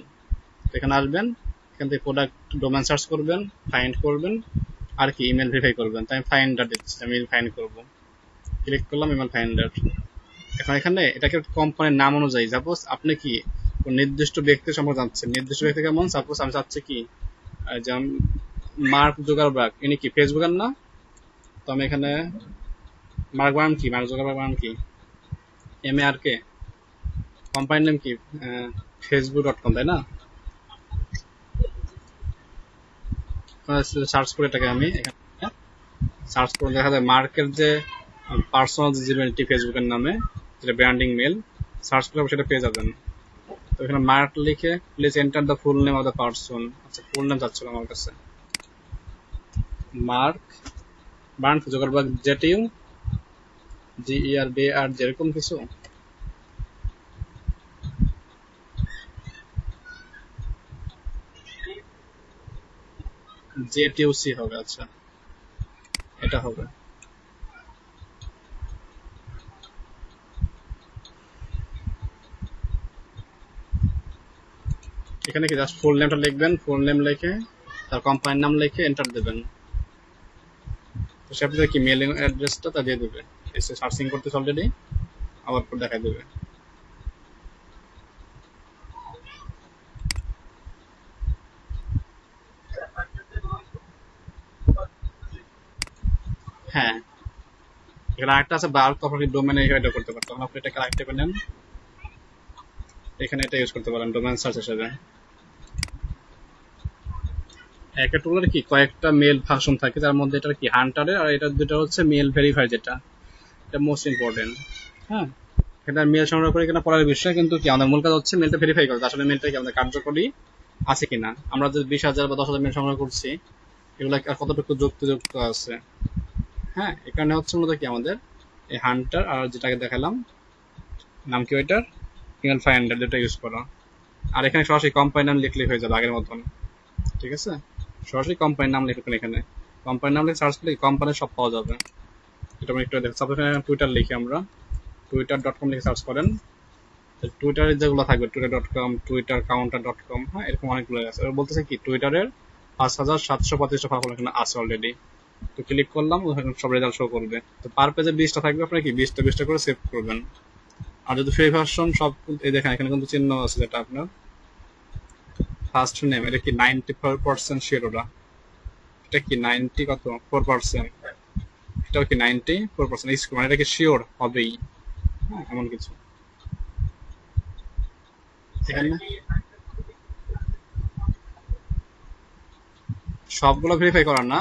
তো এখানে আসবেন, এখান থেকে প্রোডাক্ট ডোমেন সার্চ করবেন, ফাইন্ড করবেন, আর কি ইমেল ভেরিফাই করবেন। তাই আমি ফাইন্ডার দিচ্ছি, আমি ফাইন্ড করবো, ক্লিক করলাম ইমেল ফাইন্ডার। এখন এখানে এটাকে কোম্পানির নাম অনুযায়ী, সাপোজ আপনি কি কোন নির্দিষ্ট ব্যক্তি সম্পর্কে জানছেন, নির্দিষ্ট ব্যক্তি কেমন, সাপোজ আমি চাচ্ছি কি যেমন মার্ক জুকারবার্গ, ইনি কি ফেসবুকের না? তো আমি এখানে মার্ক বানান কি, মার্ক জুকারবার্গ বানান কি, MARK, কোম্পানির নেম কি facebook.com, তাই না? সার্চ করে এটাকে আমি এখানে সার্চ করে দেখা যায় মার্কের যে পার্সোনাল জিমেলটি ফেসবুকের নামে, যেটা ব্র্যান্ডিং মেল, সার্চ করে সেটা পেয়ে যাবেন। তো এখানে মার্ক লিখে please enter the full name of the person. আচ্ছা, ফুল নেম যাচ্ছিল আমার কাছে, মার্ক বার্ন জুকারবার্গ, GERBARG, যেরকম কিছু। JTUC হবে, আচ্ছা এটা হবে। এখানে কি জাস্ট ফুল নেমটা লিখবেন, ফুল নেম লিখে তার কোম্পানির নাম লিখে এন্টার দেবেন। তো সে আপনাদের কি মেলিং অ্যাড্রেসটা তা দিয়ে দেবে, এসে সার্চিং করতেছে অলরেডি, আবার পর দেখা দেবে। হ্যাঁ, এখানে আরেকটা আছে বাল্ক প্রপার্টি ডোমেন, এটা করতে পারতো, তখন আপনি এটা কালেক্ট করে নেন, এখানে এটা ইউজ করতে পারেন ডোমেন সার্চ হিসেবে। একটা টুলের কি কয়েকটা মেল ফাংশন থাকে, তার মধ্যে এটা কি হান্টারের, আর এটা দুটো হচ্ছে মেল ভেরিফাই, যেটা এটা মোস্ট ইম্পর্টেন্ট। হ্যাঁ, এটা মেল সংগ্রহ করে কিনা পরের বিষয়, কিন্তু কি আমাদের মূল কাজ হচ্ছে মেলটা ভেরিফাই করা, আসলে মেলটা কি আমাদের কার্যকরী আছে কিনা। আমরা যে 20,000 বা 10,000 মেল সংগ্রহ করছি, এগুলো কতটুকু যুক্তিযুক্ত আছে। হ্যাঁ, এখানে হচ্ছে মূলত কি আমাদের এই হান্টার আর যেটাকে দেখালাম নাম কি ওইটার, ইমেল ফাইন্ডার, যেটা ইউজ করা। আর এখানে সরাসরি কোম্পানির নাম লিখলে হয়ে যাবে আগের মতন। ঠিক আছে, সরাসরি কোম্পানির নাম লিখবেন, এখানে কোম্পানির নাম লিখে সার্চ করলে কোম্পানির সব পাওয়া যাবে। এটা আমি একটু দেখো, সাপোজ টুইটার লিখি আমরা, twitter.com লিখে সার্চ করেন, টুইটারের যেগুলো থাকবে twitter.com, টুইটার কাউন্টার.com, হ্যাঁ এরকম অনেকগুলো আছে। এবার বলতেছে কি টুইটারের 5,725টা ফলাফল এখানে আছে অলরেডি। তো ক্লিক করলাম, ওখানে সব রেজাল্ট শো করবে। তো পার পেজে 20টা থাকবে, আপনার কি 20টা করে সেভ করবেন। আর যদি ফ্রি ভার্সন সব এই দেখেন এখানে কিন্তু চিহ্ন আছে, যেটা আপনার ফার্স্ট নেম, এটা কি 94% শিওর ওটা, এটা কি 90 কত 4%, এটাও কি 94% স্কোর, মানে এটা কি শিওর হবেই, হ্যাঁ এমন কিছু এখানে সবগুলো ভেরিফাই করার না,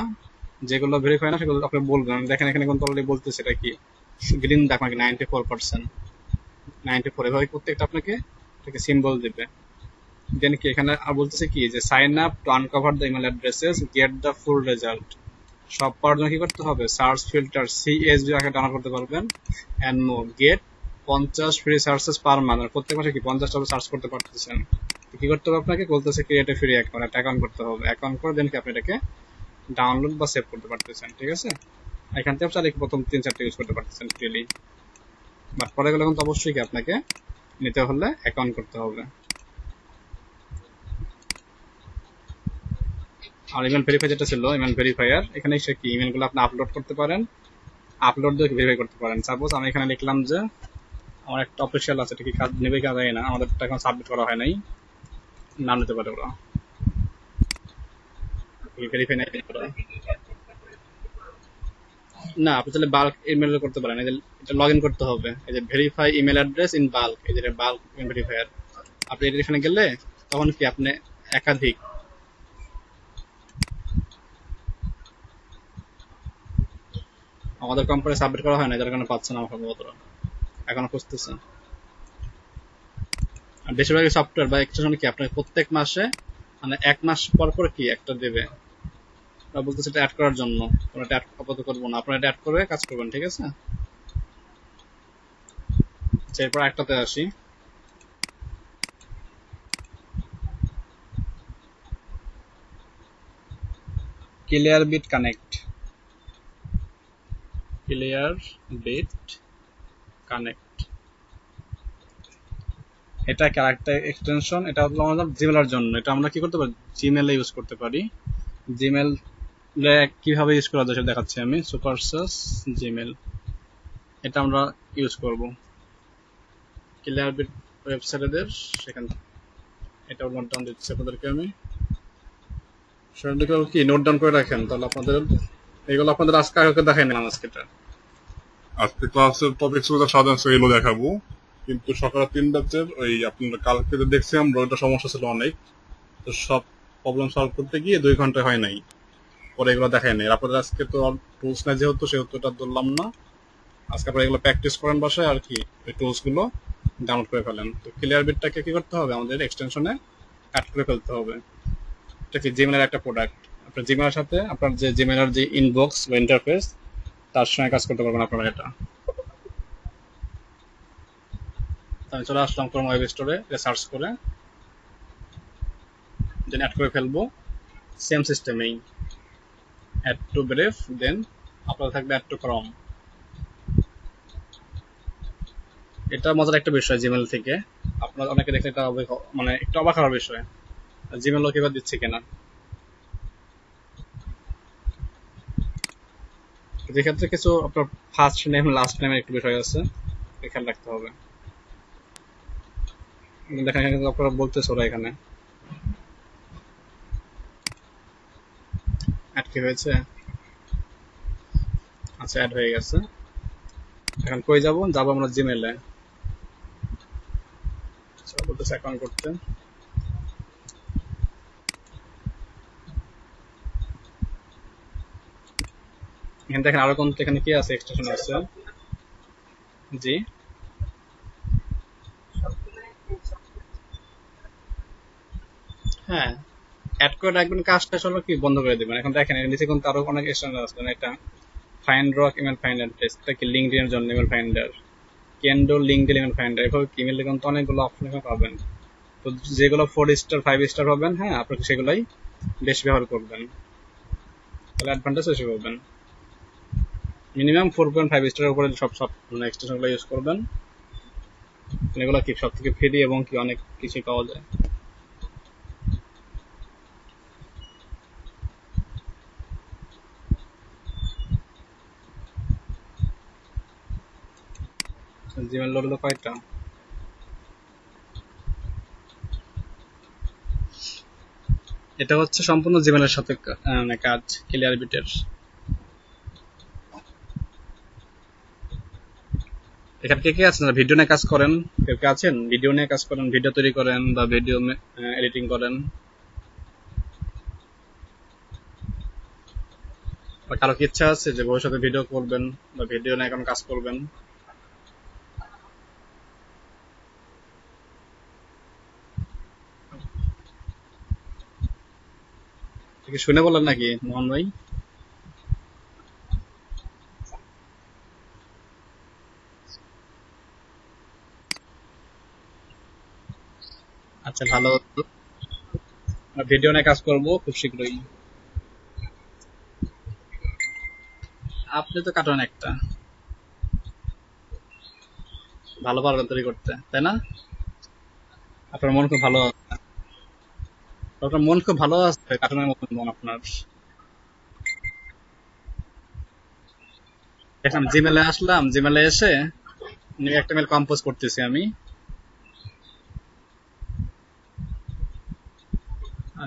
যেগুলো ভেরিফাই না সেগুলো আপনি বলবেন। দেখেন এখানে কিন্তু অলরেডি বলতেছে এটা কি গ্রিন, দেখ নাকি 94%, 94, এভাবে প্রত্যেকটা আপনাকে এটাকে সিম্বল দিবে। দেন কি এখানে আর বলতেছে কি যে sign up to uncover the email addresses, get the full result. সব পাওয়ার জন্য কি করতে হবে, সার্চ ফিল্টার CSV আগে ডাউনলোড করতে পারবেন, and more get 50 free searches per month, আর প্রত্যেক মাসে কি 50টা সার্চ করতে পারতেছেন। কি করতে হবে আপনাকে, বলতেছে ক্রিয়েট এ ফ্রি অ্যাকাউন্ট, একটা অ্যাকাউন্ট করতে হবে, অ্যাকাউন্ট করে দেন কি আপনি এটাকে ডাউনলোড বা সেভ করতে পারতেছেন। ঠিক আছে, এখান থেকে আপনি প্রথম 3-4টা ইউজ করতে পারতেছেন ফ্রিলি, বাট পরে গেলে কিন্তু অবশ্যই কি আপনাকে নিতে হলে অ্যাকাউন্ট করতে হবে। আর ইমেল ভেরিফাই যেটা ছিল, ইমেল ভেরিফায়ার, এখানে এসে কি ইমেলগুলো আপনি আপলোড করতে পারেন, আপলোড দিয়ে ভেরিফাই করতে পারেন। সাপোজ আমি এখানে লিখলাম যে আমার একটা অফিসিয়াল আছে, এটা কি কাজ নেবে কাজ যায় না, আমাদেরটা এখন সাবমিট করা হয় নাই, নাম নিতে পারে ওরা, ভেরিফাই নাই ওরা। না আপনি তাহলে বাল্ক ইমেল করতে পারেন, এই যে এটা লগ ইন করতে হবে, এই যে verify email address in bulk, এই যে বাল্ক ইমেল ভেরিফায়ার, আপনি এটা এখানে গেলে তখন কি আপনি একাধিক, আমাদের কোম্পানি সাবমিট করা হয় না, যার কারণে পাচ্ছে না আমার সম্ভবত, এখনো খুঁজতেছে। আর বেশিরভাগ সফটওয়্যার বা এক্সটেনশন কি আপনার প্রত্যেক মাসে মানে 1 মাস পর পর কি একটা দেবে, বলতেছে এটা অ্যাড করার জন্য, আমরা এটা আপাতত করবো না, আপনারা এটা অ্যাড করে কাজ করবেন। ঠিক আছে, আচ্ছা এরপর একটাতে আসি, Clearbit Connect, Clearbit Connect, এটা ক্যারেক্টার এক্সটেনশন, এটা হলো আমাদের জিমেলের জন্য, এটা আমরা কি করতে পারি জিমেলে ইউজ করতে পারি। জিমেল কিভাবে ইউজ করা যায় সেটা দেখাচ্ছি আমি, সুপারসাস জিমেল, এটা আমরা ইউজ করব ক্লিয়ার বিট ওয়েবসাইটের সেখান, এটা নোট ডাউন দিচ্ছি আপনাদেরকে আমি, সেটা কি নোট ডাউন করে রাখেন, তাহলে আপনাদের এইগুলো আপনাদের আজকে আগে দেখাই নিলাম আজকে এটা। আজকে ক্লাসের টপিক গুলো সাধারণত এগুলো দেখাবো, কিন্তু সকাল 3টাতে ওই আপনারা কালকে যে দেখছি আমরা, ওইটা সমস্যা ছিল অনেক, তো সব প্রবলেম সলভ করতে গিয়ে 2 ঘন্টা হয় নাই, পরে এগুলো দেখাই নাই। আপনাদের আজকে তো টুলস নাই যেহেতু, সেহেতু এটা ধরলাম না। আজকে আপনারা এগুলো প্র্যাকটিস করেন বাসায়, আর কি ওই টুলস গুলো ডাউনলোড করে ফেলেন। তো ক্লিয়ার বিটটাকে কি করতে হবে, আমাদের এক্সটেনশনে অ্যাড করে ফেলতে হবে। এটা কি জিমেলের একটা প্রোডাক্ট, আপনার জিমেলের সাথে আপনার যে জিমেলের যে ইনবক্স বা ইন্টারফেস, তার সঙ্গে কাজ করতে পারবেন আপনারা এটা। আমি চলে আসলাম ক্রোম ওয়েব স্টোরে, সার্চ করে দেন অ্যাড করে ফেলবো, সেম সিস্টেমেই অ্যাড টু ব্রেভ, দেন আপনার থাকবে অ্যাড টু ক্রোম। এটা মজার একটা বিষয় জিমেল থেকে, আপনার অনেকে দেখলে এটা মানে একটু অবাক হওয়ার বিষয়, জিমেলও কিভাবে দিচ্ছে কিনা। যেক্ষেত্রে কিছু আপনার ফার্স্ট নেম লাস্ট নেমের একটু বিষয় আছে, খেয়াল রাখতে হবে। দেখেন এখানে কিন্তু আপনারা বলতেছে ওরা এখানে অ্যাড কি হয়েছে, আচ্ছা অ্যাড হয়ে গেছে। এখন কই যাবো, যাবো আমরা জিমেলে, বলতেছে অ্যাকাউন্ট করতে, এখানে দেখেন আরো কোন এখানে কি আছে, এক্সটেনশন আছে, জি হ্যাঁ অ্যাড করে রাখবেন, কাজটা হলো কি বন্ধ করে দেবেন। এখন দেখেন এর নিচে কিন্তু আরো অনেক এক্সটেনশন আছে, এটা find rock email finder test, এটা কি লিঙ্কডইন এর জন্য email finder, Kendo LinkedIn email finder, এভাবে ইমেল কিন্তু অনেকগুলো অপশন এখানে পাবেন। তো যেগুলো 4 স্টার 5 স্টার পাবেন, হ্যাঁ আপনাকে সেগুলাই বেশি ব্যবহার করবেন, তাহলে অ্যাডভান্টেজ বেশি পাবেন। মিনিমাম 4.5 স্টারের উপরে সব সব মানে এক্সটেনশনগুলো ইউজ করবেন। এগুলো কি সব থেকে ফ্রি এবং কি অনেক কিছু পাওয়া যায়। জিমেল লোড হলো কয়টা? এটা হচ্ছে সম্পূর্ণ জিমেলের সাথে মানে কাজ ক্লিয়ার বিটের। এখানে কে কে আছেন যারা ভিডিও নিয়ে কাজ করেন? কেউ কে আছেন ভিডিও নিয়ে কাজ করেন, ভিডিও তৈরি করেন বা ভিডিও এডিটিং করেন, বা কারো কি ইচ্ছা আছে যে ভবিষ্যতে ভিডিও করবেন বা ভিডিও নিয়ে এখন কাজ করবেন? কি শুনে বললেন নাকি মোহন ভাই? আচ্ছা, ভালো। ভিডিও নিয়ে কাজ করব খুব শীঘ্রই। আপনি তো কার্টুন একটা ভালো পারবেন তৈরি করতে, তাই না? আপনার মন খুব ভালো আছে। আপনার মন খুব ভালো আছে, কার্টুনের মতন মন আপনার। এখন জিমেলে আসলাম, জিমেলে এসে নিউ একটা মেল কম্পোজ করতেছি আমি।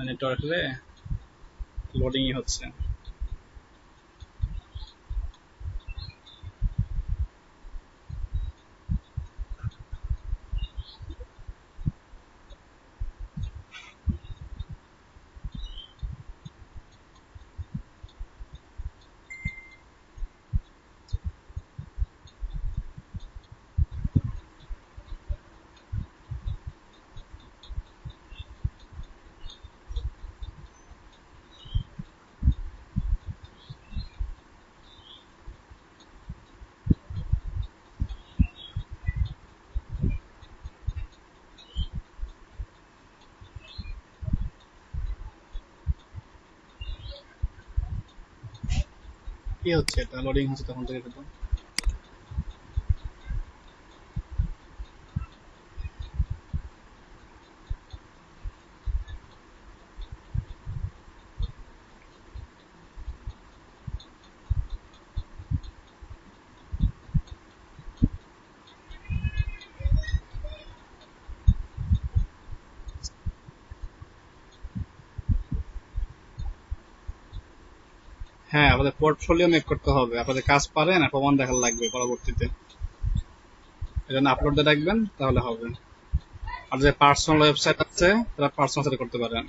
নেটওয়ার্কে লোডিংই হচ্ছে। কি হচ্ছে এটা? লোডিং হচ্ছে তখন থেকে তো। হ্যাঁ, আমাদের পোর্টফোলিও মেক করতে হবে। আপনাদের কাজ পারেন আর প্রমাণ দেখার লাগবে পরবর্তীতে। এই জন্য আপলোড দিয়ে রাখবেন, তাহলে হবে। আর যে পার্সোনাল ওয়েবসাইট আছে তারা পার্সোনাল সাথে করতে পারেন।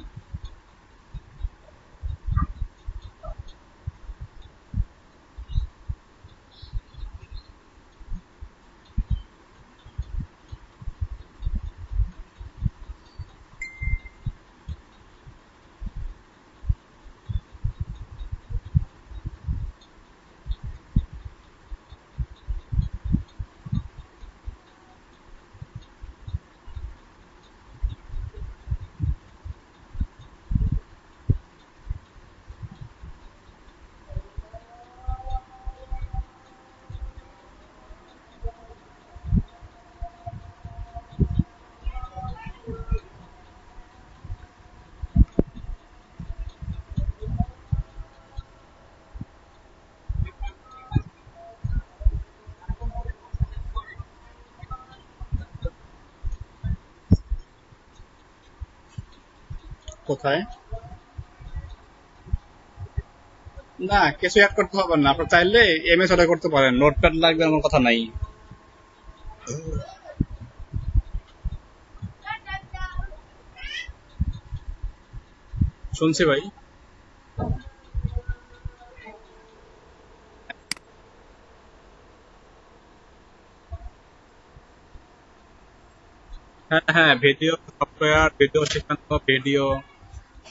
কোথায়? না, কিছু অ্যাড করতে হবে না। আপনি চাইলে এমএস অর্ডার করতে পারেন, নোটপ্যাড লাগবে এমন কথা নাই। শুনছি ভাই। হ্যাঁ হ্যাঁ, ভিডিও সফটওয়্যার, ভিডিও শেখানো, ভিডিও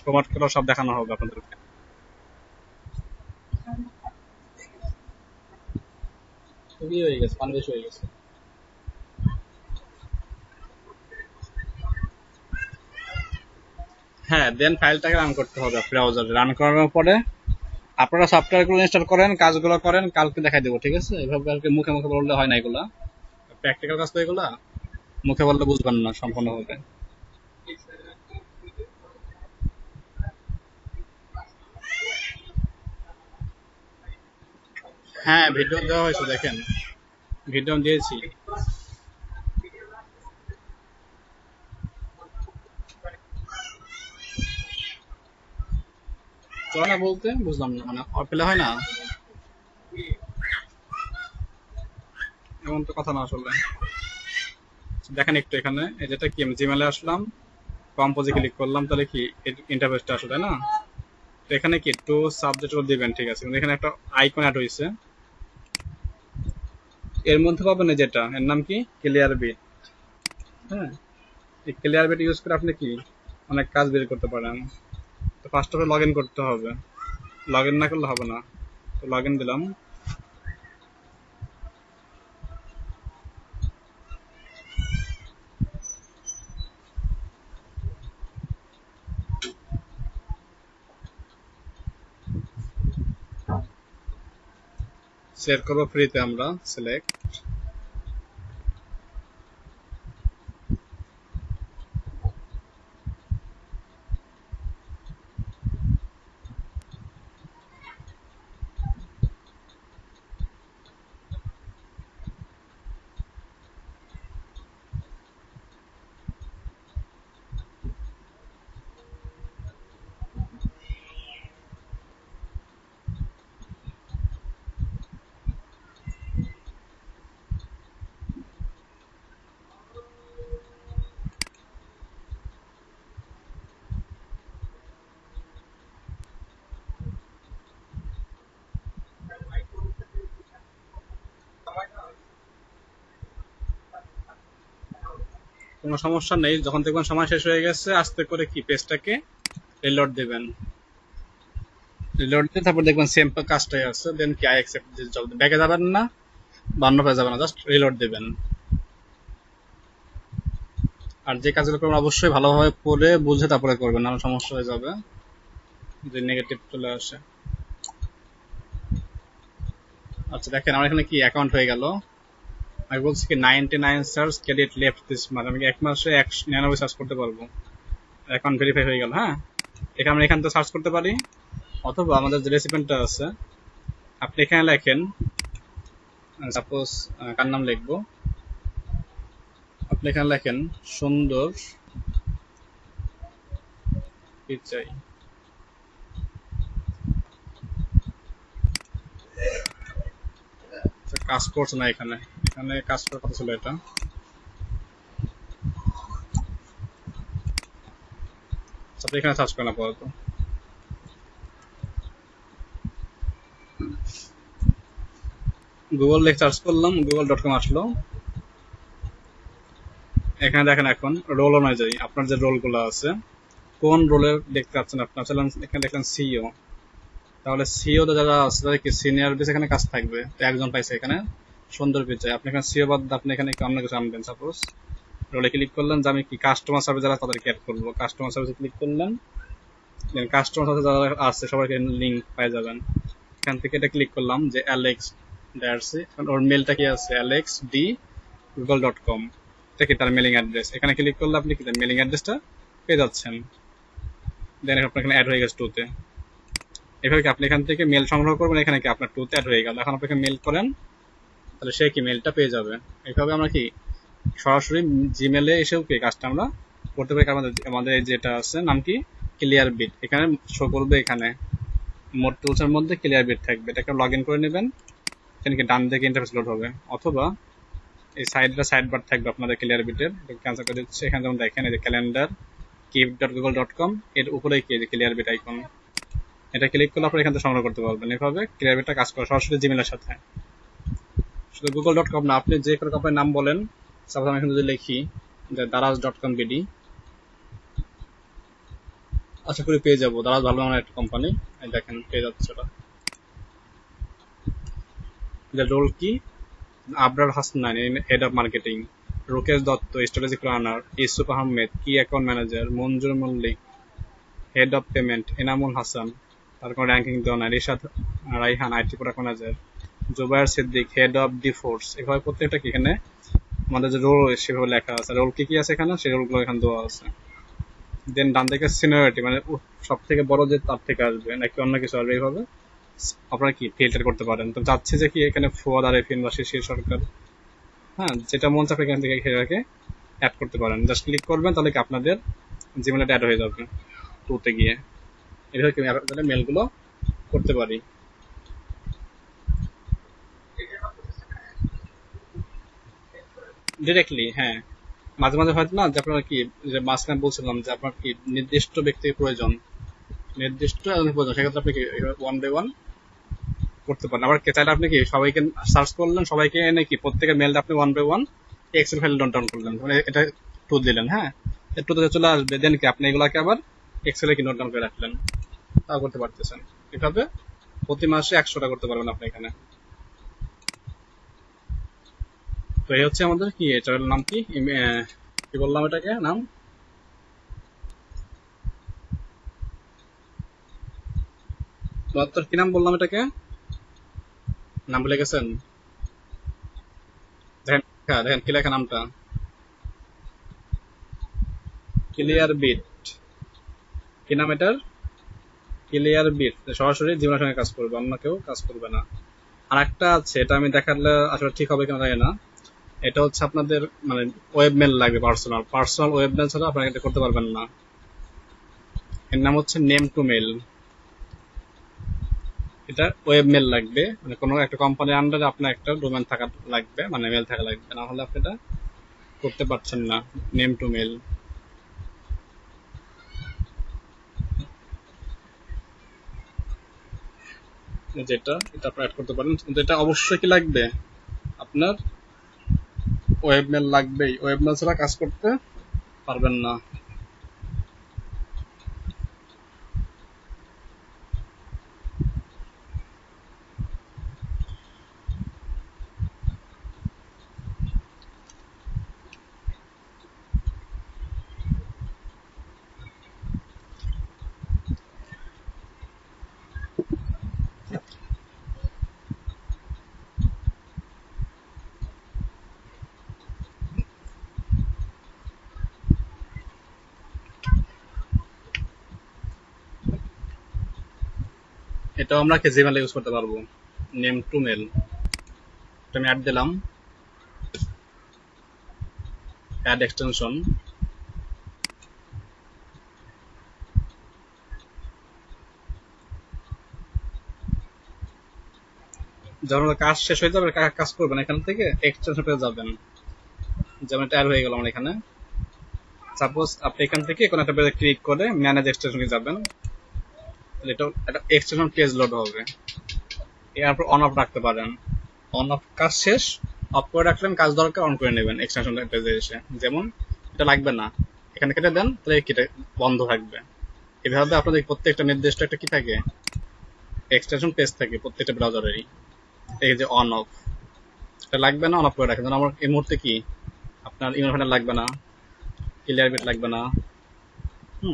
প্রমোট করা সব দেখানো হবে আপনাদেরকে। খুবই হয়ে গেছে, পানি বেশি হয়ে গেছে। হ্যাঁ, দেন ফাইলটাকে রান করতে হবে ব্রাউজারে। রান করানোর পরে আপনারা সফটওয়্যারগুলো ইনস্টল করেন, কাজগুলো করেন, কালকে দেখাই দেবো, ঠিক আছে? এভাবে আর কি মুখে মুখে বললে হয় না, এগুলা প্র্যাকটিক্যাল কাজ তো, এগুলা মুখে বললে বুঝবেন না সম্পূর্ণভাবে। হ্যাঁ, ভিডিও দেওয়া হয়েছে, দেখেন ভিডিও দিয়েছি। চলে না বলতে বুঝলাম না, মানে পেলে হয় না এমন তো কথা না আসলে। দেখেন একটু এখানে, এই যেটা কি, আমি জিমেলে আসলাম, কম্পোজে ক্লিক করলাম, তাহলে কি ইন্টারফেসটা আসলে, তাই না? তো এখানে কি টু সাবজেক্ট দিবেন, ঠিক আছে, কিন্তু এখানে একটা আইকন অ্যাড হয়েছে, এর মধ্যে পাবেন এই যেটা, এর নাম কি, ক্লিয়ার বিট। হ্যাঁ, এই ক্লিয়ার বিট ইউজ করে আপনি কি অনেক কাজ বের করতে পারেন। তো first of all log in করতে হবে, লগ ইন না করলে হবে না। তো লগ ইন দিলাম। সেট করবো ফ্রিতে, আমরা সিলেক্ট। কোনো সমস্যা নেই, যখন দেখবেন সময় শেষ হয়ে গেছে, আস্তে করে কি পেজটাকে রিলোড দেবেন। রিলোড দিয়ে তারপর দেখবেন সেম কাজটাই আছে, দেন কি আই অ্যাকসেপ্ট দিস জব, ব্যাকে যাবেন না বা অন্য পেজে যাবেন না, জাস্ট রিলোড দেবেন। আর যে কাজগুলো করবেন অবশ্যই ভালোভাবে পড়ে বুঝে তারপরে করবেন, নাহলে সমস্যা হয়ে যাবে, যে নেগেটিভ চলে আসে। আচ্ছা দেখেন, আমার এখানে কি অ্যাকাউন্ট হয়ে গেল। আমি বলছি কি 99 search credit left this month, আমি এক মাসে 199 সার্চ করতে পারবো। অ্যাকাউন্ট ভেরিফাই হয়ে গেল। হ্যাঁ, এটা আমরা এখান থেকে সার্চ করতে পারি, অথবা আমাদের যে রেসিপেন্টটা আছে, আপনি এখানে লেখেন, সাপোজ কার নাম লিখবো, আপনি এখানে লেখেন সুন্দর পিচাই। কাজ করছে না এখানে, এখানে কাজ করার কথা ছিল এটা। আপনি এখানে সার্চ করেন আপাতত, গুগল লিখে সার্চ করলাম, google.com আসলো। এখানে দেখেন এখন রোল অনুযায়ী আপনার যে রোলগুলো আছে, কোন রোলের দেখতে পাচ্ছেন আপনার, এখানে দেখলেন সিইও, তাহলে সিইও তে যারা আছে তাদের কি সিনিয়র বেস এখানে কাজ থাকবে, তো একজন পাইছে এখানে সুন্দর পিচাই। আপনি এখানে সিইও বাদ দিয়ে আপনি এখানে অন্য কিছু আনবেন, সাপোজ রোলে ক্লিক করলেন যে আমি কি কাস্টমার সার্ভিস যারা তাদেরকে অ্যাড করবো, কাস্টমার সার্ভিসে ক্লিক করলেন, দেন কাস্টমার সার্ভিস যারা আছে সবাইকে লিঙ্ক পেয়ে যাবেন। এখান থেকে এটা ক্লিক করলাম যে অ্যালেক্স ডার্সি, ওর মেলটা কি আছে, alex@google.com, এটা কি তার মেলিং অ্যাড্রেস। এখানে ক্লিক করলে আপনি কি তার মেলিং অ্যাড্রেসটা পেয়ে যাচ্ছেন, দেন আপনার এখানে অ্যাড হয়ে গেছে টুতে। এভাবে কি আপনি এখান থেকে মেল সংগ্রহ করবেন, এখানে কি আপনার টুতে অ্যাড হয়ে গেল। এখন আপনাকে মেল করেন, তাহলে সে কি মেলটা পেয়ে যাবে। এইভাবে আমরা কি সরাসরি জিমেলে এসেও কি কাজটা আমরা করতে পারি। আমাদের আমাদের যেটা আছে নাম কি, ক্লিয়ার বিট, এখানে শো করবে, এখানে মোট টুলসের মধ্যে ক্লিয়ার বিট থাকবে, এটাকে লগ ইন করে নেবেন। এখানে কি ডান দিকে ইন্টারফেস লোড হবে, অথবা এই সাইড বার থাকবে আপনাদের ক্লিয়ার বিটের, এটা ক্যান্সেল করে দিচ্ছে। এখানে যেমন দেখেন এই যে ক্যালেন্ডার keep.google.com, এর উপরেই কি ক্লিয়ার বিট আইকন, এটা ক্লিক করলে আপনি এখান থেকে সংগ্রহ করতে পারবেন। এভাবে ক্লিয়ার বিটটা কাজ করে সরাসরি জিমেলের সাথে। শুধু google.com না, আপনি যে কোনো কোম্পানির নাম বলেন, সাপোজ আমি এখানে যদি লিখি যে daraz.com bd, আশা করি পেয়ে যাবো। দারাজ ভালো মানের একটা কোম্পানি, দেখেন পেয়ে যাচ্ছে ওটা। রোল কি, Abrar Hasnan head of marketing, Rukesh Dutta strategic runner, Yusuf Ahmed কি account manager, Manjur Mallick head of payment, Enamul Hasan তার কোনো র্যাঙ্কিং দেওয়া নাই। Rishad Raihan IT product manager, Zubair Siddique head of D force. এভাবে প্রত্যেকটা কি এখানে আমাদের যে রোল সেভাবে লেখা আছে, রোল কি কি আছে এখানে সেই রোলগুলো এখানে দেওয়া আছে। দেন ডান দিকে সিনিয়রিটি, মানে সব থেকে বড় যে তার থেকে আসবে নাকি অন্য কিছু আসবে, এইভাবে আপনারা কি ফিল্টার করতে পারেন। তো চাচ্ছি যে কি এখানে ফুয়াদ আরিফিন বা শিশির সরকার, হ্যাঁ যেটা মন চাপে এখান থেকে সেটাকে অ্যাড করতে পারেন। জাস্ট ক্লিক করবেন তাহলে কি আপনাদের জিমেলটা অ্যাড হয়ে যাবে টুতে গিয়ে। এইভাবে কি আপনাদের মেলগুলো করতে পারি ডিরেক্টলি। হ্যাঁ, মাঝে মাঝে হয়তো না যে আপনারা কি, যে মাঝখানে বলছিলাম যে আপনার কি নির্দিষ্ট ব্যক্তির প্রয়োজন, নির্দিষ্ট একজনের প্রয়োজন, সেক্ষেত্রে আপনি কি ওয়ান বাই ওয়ান করতে পারেন। আবার চাইলে আপনি কি সবাইকে সার্চ করলেন, সবাইকে এনে কি প্রত্যেকের মেলটা আপনি one by one Excel file note down করলেন, মানে এটা টু দিলেন, হ্যাঁ টুতে চলে আসবে। দেন কি আপনি এগুলাকে আবার এক্সেলে কি নোট ডাউন করে রাখলেন, তাও করতে পারতেছেন। এভাবে প্রতি মাসে 100টা করতে পারবেন আপনি এখানে। তো এই হচ্ছে আমাদের কি, এটার নাম কি, কি বললাম এটাকে নাম, কি নাম বললাম এটাকে, নাম ভুলে গেছেন? দেখেন দেখেন কি লেখা নামটা, ক্লিয়ার বিট। কি নাম এটার? Clear bit. সরাসরি জীবনের সঙ্গে কাজ করবে, অন্য কেউ কাজ করবে না। আর একটা আছে, এটা আমি দেখালে আসলে ঠিক হবে কিনা জানি না। এটা হচ্ছে আপনাদের মানে ওয়েব মেল লাগবে, পার্সোনাল পার্সোনাল ওয়েব মেল ছাড়া আপনারা এটা করতে পারবেন না। এর নাম হচ্ছে নেম টু মেল। এটা ওয়েব মেল লাগবে, মানে কোনো একটা কোম্পানির আন্ডারে আপনার একটা ডোমেন থাকা লাগবে, মানে মেল থাকা লাগবে, না হলে আপনি এটা করতে পারছেন না। নেম টু মেল যেটা, এটা আপনি অ্যাড করতে পারেন, কিন্তু এটা অবশ্যই কি লাগবে, আপনার ওয়েব মেল লাগবেই। ওয়েব মেল ছাড়া কাজ করতে পারবেন না। এটাও আমরা কি জিমেল ইউজ করতে পারবো, নেম টু মেল। এটা আমি অ্যাড দিলাম, অ্যাড এক্সটেনশন। যখন কাজ শেষ হয়ে যাবে, কাজ করবেন এখান থেকে এক্সটেনশন পেয়ে যাবেন। যেমন এটা অ্যাড হয়ে গেল আমার এখানে। সাপোজ আপনি এখান থেকে কোনো একটা পেজে ক্লিক করে ম্যানেজ এক্সটেনশনে যাবেন, এটা একটা এক্সটেনশন পেজ লোড হবে। এরপর অন অফ রাখতে পারেন, অন অফ কাজ শেষ অফ করে রাখলেন, কাজ দরকার অন করে নেবেন এক্সটেনশন পেজে এসে। যেমন এটা লাগবে না, এখানে কেটে দেন, তাহলে এটা বন্ধ থাকবে। এভাবে আপনাদের প্রত্যেকটা নির্দিষ্ট একটা কি থাকে, এক্সটেনশন পেজ থাকে প্রত্যেকটা ব্রাউজারেরই। এই যে অন অফ, এটা লাগবে না, অন অফ করে রাখেন। যেন আমার এই মুহূর্তে কি আপনার ইমেল ফাইনাল লাগবে না, ক্লিয়ার বিট লাগবে না,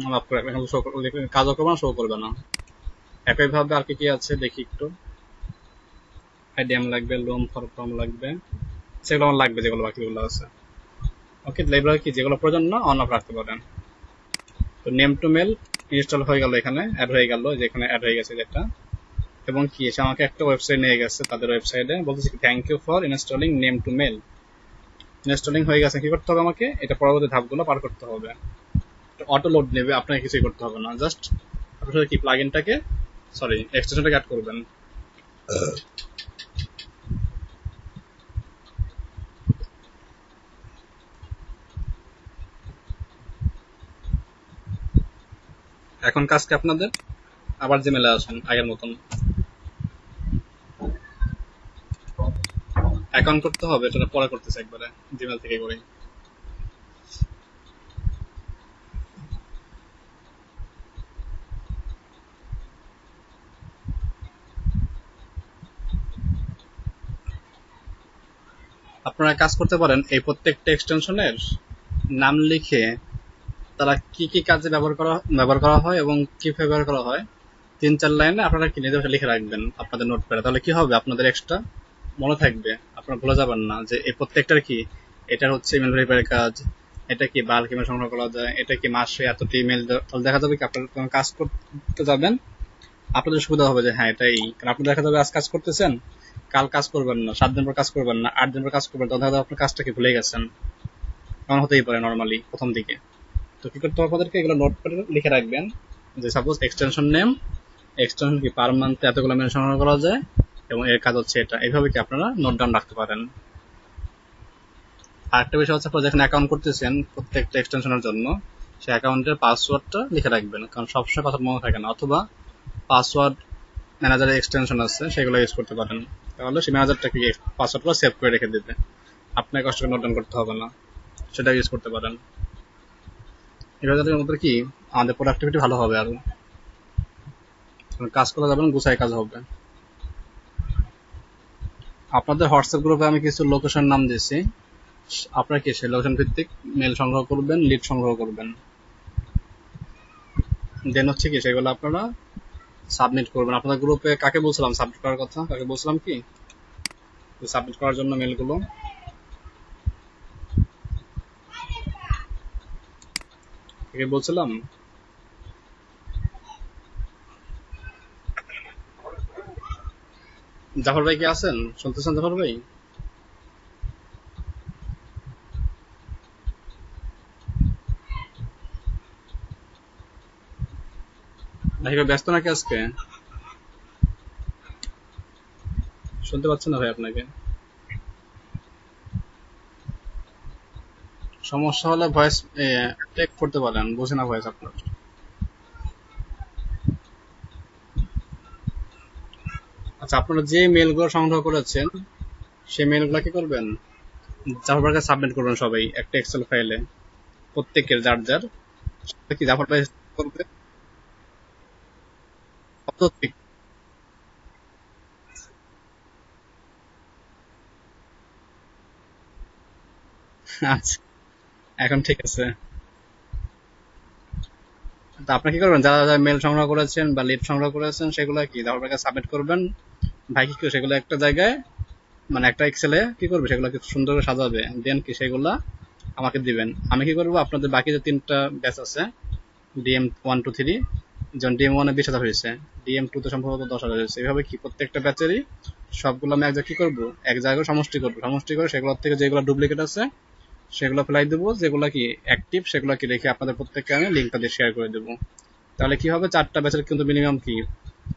অন অফ করে রাখবেন, কাজও করবে না, শো করবে না। একইভাবে আর কি কি আছে দেখি একটু। আইডিএম লাগবে, লোন ফর ফর্ম লাগবে, সেগুলো আমার লাগবে, যেগুলো বাকিগুলো আছে। ওকে, লাইব্রেরি কি যেগুলো প্রয়োজন না অন অফ রাখতে পারেন। তো নেম টু মেল ইনস্টল হয়ে গেল, এখানে অ্যাড হয়ে গেল, যেখানে অ্যাড হয়ে গেছে যেটা। এবং কি এসে আমাকে একটা ওয়েবসাইট নিয়ে গেছে, তাদের ওয়েবসাইটে বলতেছে thank you for installing name to mail. Installing হয়ে গেছে, কি করতে হবে আমাকে, এটা পরবর্তী ধাপগুলো পার করতে হবে। অটো লোড নেবে, আপনাকে কিছুই করতে হবে না, জাস্ট আপনার কি প্লাগইনটাকে, সরি এক্সটেনশনটাকে অ্যাড করবেন। এখন কাজকে আপনাদের আবার জিমেলে আসেন আগের মতন, অ্যাকাউন্ট করতে হবে, এটা পরে করতেছে একবারে জিমেল থেকে করেই। আপনারা কাজ করতে পারেন এই প্রত্যেকটা এক্সটেনশনের নাম লিখে তারা কি কি কাজে ব্যবহার করা হয় এবং কি ব্যবহার করা হয় 3-4 লাইনে আপনারা কি নিজে বসে লিখে রাখবেন আপনাদের নোটপ্যাডে। তাহলে কি হবে, আপনাদের এক্সট্রা মনে থাকবে, আপনারা ভুলে যাবেন না যে এই প্রত্যেকটার কি, এটা হচ্ছে ইমেল ভেরিফাইয়ের কাজ, এটা কি বাল্ক ইমেল সংগ্রহ করা যায়, এটা কি মাসে এতটি ইমেল। তাহলে দেখা যাবে কি আপনারা যখন কাজ করতে যাবেন আপনাদের সুবিধা হবে যে হ্যাঁ এটাই। কারণ আপনি দেখা যাবে আজ কাজ করতেছেন, কাল কাজ করবেন না, 7 দিন পর কাজ করবেন না, 8 দিন পর কাজ করবেন, তখন দেখা যাবে আপনার কাজটাকে ভুলে গেছেন। এমন হতেই পারে নর্মালি প্রথম দিকে। তো কি করতে হবে আপনাদেরকে, এগুলো নোটপ্যাডে লিখে রাখবেন যে সাপোজ এক্সটেনশন নেম, এক্সটেনশন কি পার মান্থে এতগুলো মেল সংগ্রহ করা যায় এবং এর কাজ হচ্ছে এটা। এইভাবে কি আপনারা নোট ডাউন রাখতে পারেন। আরেকটা বিষয় হচ্ছে আপনারা যেখানে অ্যাকাউন্ট করতেছেন প্রত্যেকটা এক্সটেনশনের জন্য, সেই অ্যাকাউন্টের পাসওয়ার্ডটা লিখে রাখবেন, কারণ সবসময় পাসওয়ার্ড মনে থাকে না। অথবা পাসওয়ার্ড ম্যানেজারের এক্সটেনশন আছে সেগুলো ইউজ করতে পারেন, তাহলে সেই ম্যানেজারটা কি পাসওয়ার্ডটা সেভ করে রেখে দেবে, আপনাকে কষ্ট করে নোট ডাউন করতে হবে না, সেটা ইউজ করতে পারেন। এভাবে আমাদের কি আমাদের প্রোডাক্টিভিটি ভালো হবে, আর কাজ করা যাবেন গুছাই কাজ হবে। আপনাদের হোয়াটসঅ্যাপ গ্রুপে আমি কিছু লোকেশন নাম দিয়েছি, আপনারা কি সেই লোকেশন ভিত্তিক মেল সংগ্রহ করবেন, লিড সংগ্রহ করবেন, দেন হচ্ছে কি সেগুলো আপনারা সাবমিট করবেন। আপনাদের গ্রুপে কাকে বলছিলাম সাবমিট করার কথা, কাকে বলছিলাম কি সাবমিট করার জন্য মেলগুলো, কাকে বলছিলাম? জাফর ভাই কি আছেন, শুনতেছেন জাফর ভাই? ভাই ব্যস্ত নাকি আজকে, শুনতে পাচ্ছেন না ভাই আপনাকে? সমস্যা হলে ভয়েস টেক করতে পারেন, বুঝে না ভয়েস আপনার। আচ্ছা, আপনারা যে মেলগুলো সংগ্রহ করেছেন সেই মেলগুলো কি করবেন, জাফর ভাইকে সাবমিট করবেন সবাই একটা এক্সেল ফাইলে, প্রত্যেকের যার যার সেটা কি জাফর ভাই করবে। কত ঠিক? আচ্ছা, এখন ঠিক আছে। তা আপনি কি করবেন, যারা যারা মেল সংগ্রহ করেছেন বা লিড সংগ্রহ করেছেন সেগুলো কি জাফর ভাইকে সাবমিট করবেন। ভাই কি করে সেগুলো একটা জায়গায়, মানে একটা এক্সেলে কি করবে সেগুলো কি সুন্দর করে সাজাবে, দেন কি সেগুলা আমাকে দিবেন। আমি কি করবো, আপনাদের বাকি যে 3টা ব্যাচ আছে, ডিএম 1 2 3, যেমন ডিএম 1-এ 20,000 হয়েছে, ডিএম 2-তে সম্ভবত 10,000 হয়েছে, এভাবে কি প্রত্যেকটা ব্যাচেরই সবগুলো আমি এক জায়গায় কি করবো, এক জায়গায় সমষ্টি করবো, সমষ্টি করে সেগুলোর থেকে যেগুলো ডুপ্লিকেট আছে সেগুলো ফেলাই দেবো, যেগুলো কি অ্যাক্টিভ সেগুলো কি রেখে আপনাদের প্রত্যেককে আমি লিঙ্কটা দিয়ে শেয়ার করে দেবো। তাহলে কি হবে, 4টা ব্যাচের কিন্তু মিনিমাম কি,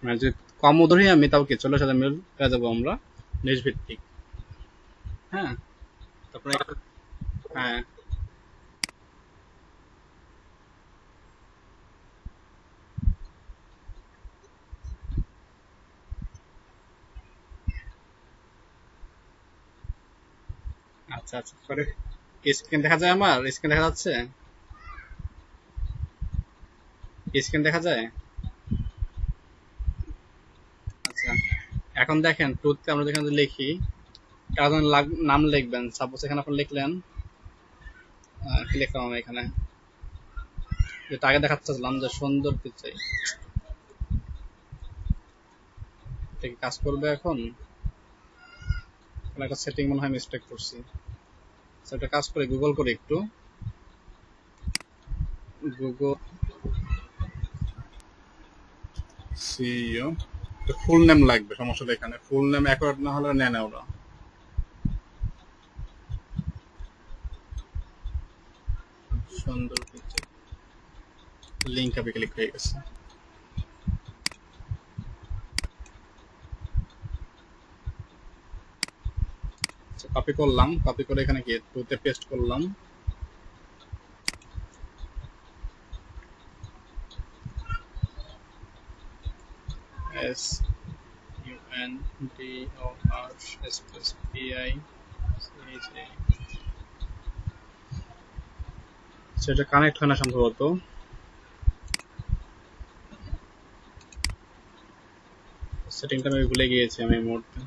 মানে যদি কম ধরি আমি তাও কি 40,000 মেল পেয়ে যাবো আমরা নিজ ভিত্তিক। হ্যাঁ, তারপরে হ্যাঁ, আচ্ছা আচ্ছা, সরি, স্ক্রিন দেখা যায়, আমার স্ক্রিন দেখা যাচ্ছে, স্ক্রিন দেখা যায়। আচ্ছা, এখন দেখেন টুথকে আমরা যেখানে লিখি, কারণ নাম লিখবেন, সাপোজ এখানে আপনি লিখলেন কি লিখলাম আমি এখানে, যেটা আগে দেখাচ্ছিলাম যে সুন্দর পিচাই, এটা কি কাজ করবে এখন? একটা সেটিং মনে হয় মিস্টেক করছি, সেটা কাজ করে গুগল করে একটু, গুগল সিইও ফুল নেম লাগবে, সমস্যাটা এখানে ফুল নেম অ্যাকোয়ার্ড না হলে নেয় না ওরা। সুন্দর পিচাই, লিঙ্ক আপে ক্লিক হয়ে গেছে। কপি করলাম, কপি করে এখানে কি টুতে পেস্ট করলাম, S U N D O R space P I H A, সেটা কানেক্ট হয় না সম্ভবত, সেটিংটা আমি ভুলে গিয়েছি আমি এই মুহূর্তে।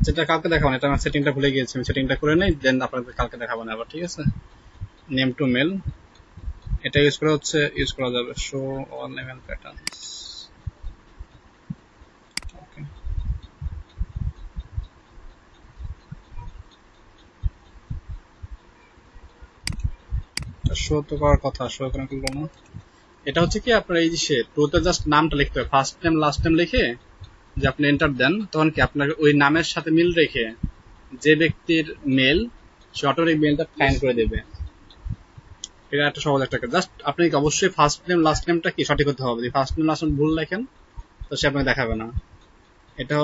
যেটা কালকে দেখাবো, এটা আমার সেটিংটা ভুলে গিয়েছি, আমি সেটিংটা করে নেই, দেন আপনাদের কালকে দেখাবো না আবার, ঠিক আছে? নেম টু মেল, এটা ইউজ করা যাবে show all name and patterns. Okay, show তো করার কথা, শো কেন করলো না? এটা হচ্ছে কি আপনার এই যে টুতে জাস্ট নামটা লিখতে হবে, ফার্স্ট নেম লাস্ট নেম লিখে যে আপনি এন্টার দেন, তখন কি আপনার ওই নামের সাথে মিল রেখে যে ব্যক্তির মেল, সে অটোমেটিক মেলটা ফাইন্ড করে দেবে। এটা একটা সহজ একটা কাজ। জাস্ট আপনি অবশ্যই ফার্স্ট নেম লাস্ট নেমটা কি সঠিক হতে হবে, যদি ফার্স্ট নেম লাস্ট নেম ভুল লেখেন তো সে আপনাকে দেখাবে না। এটা হলো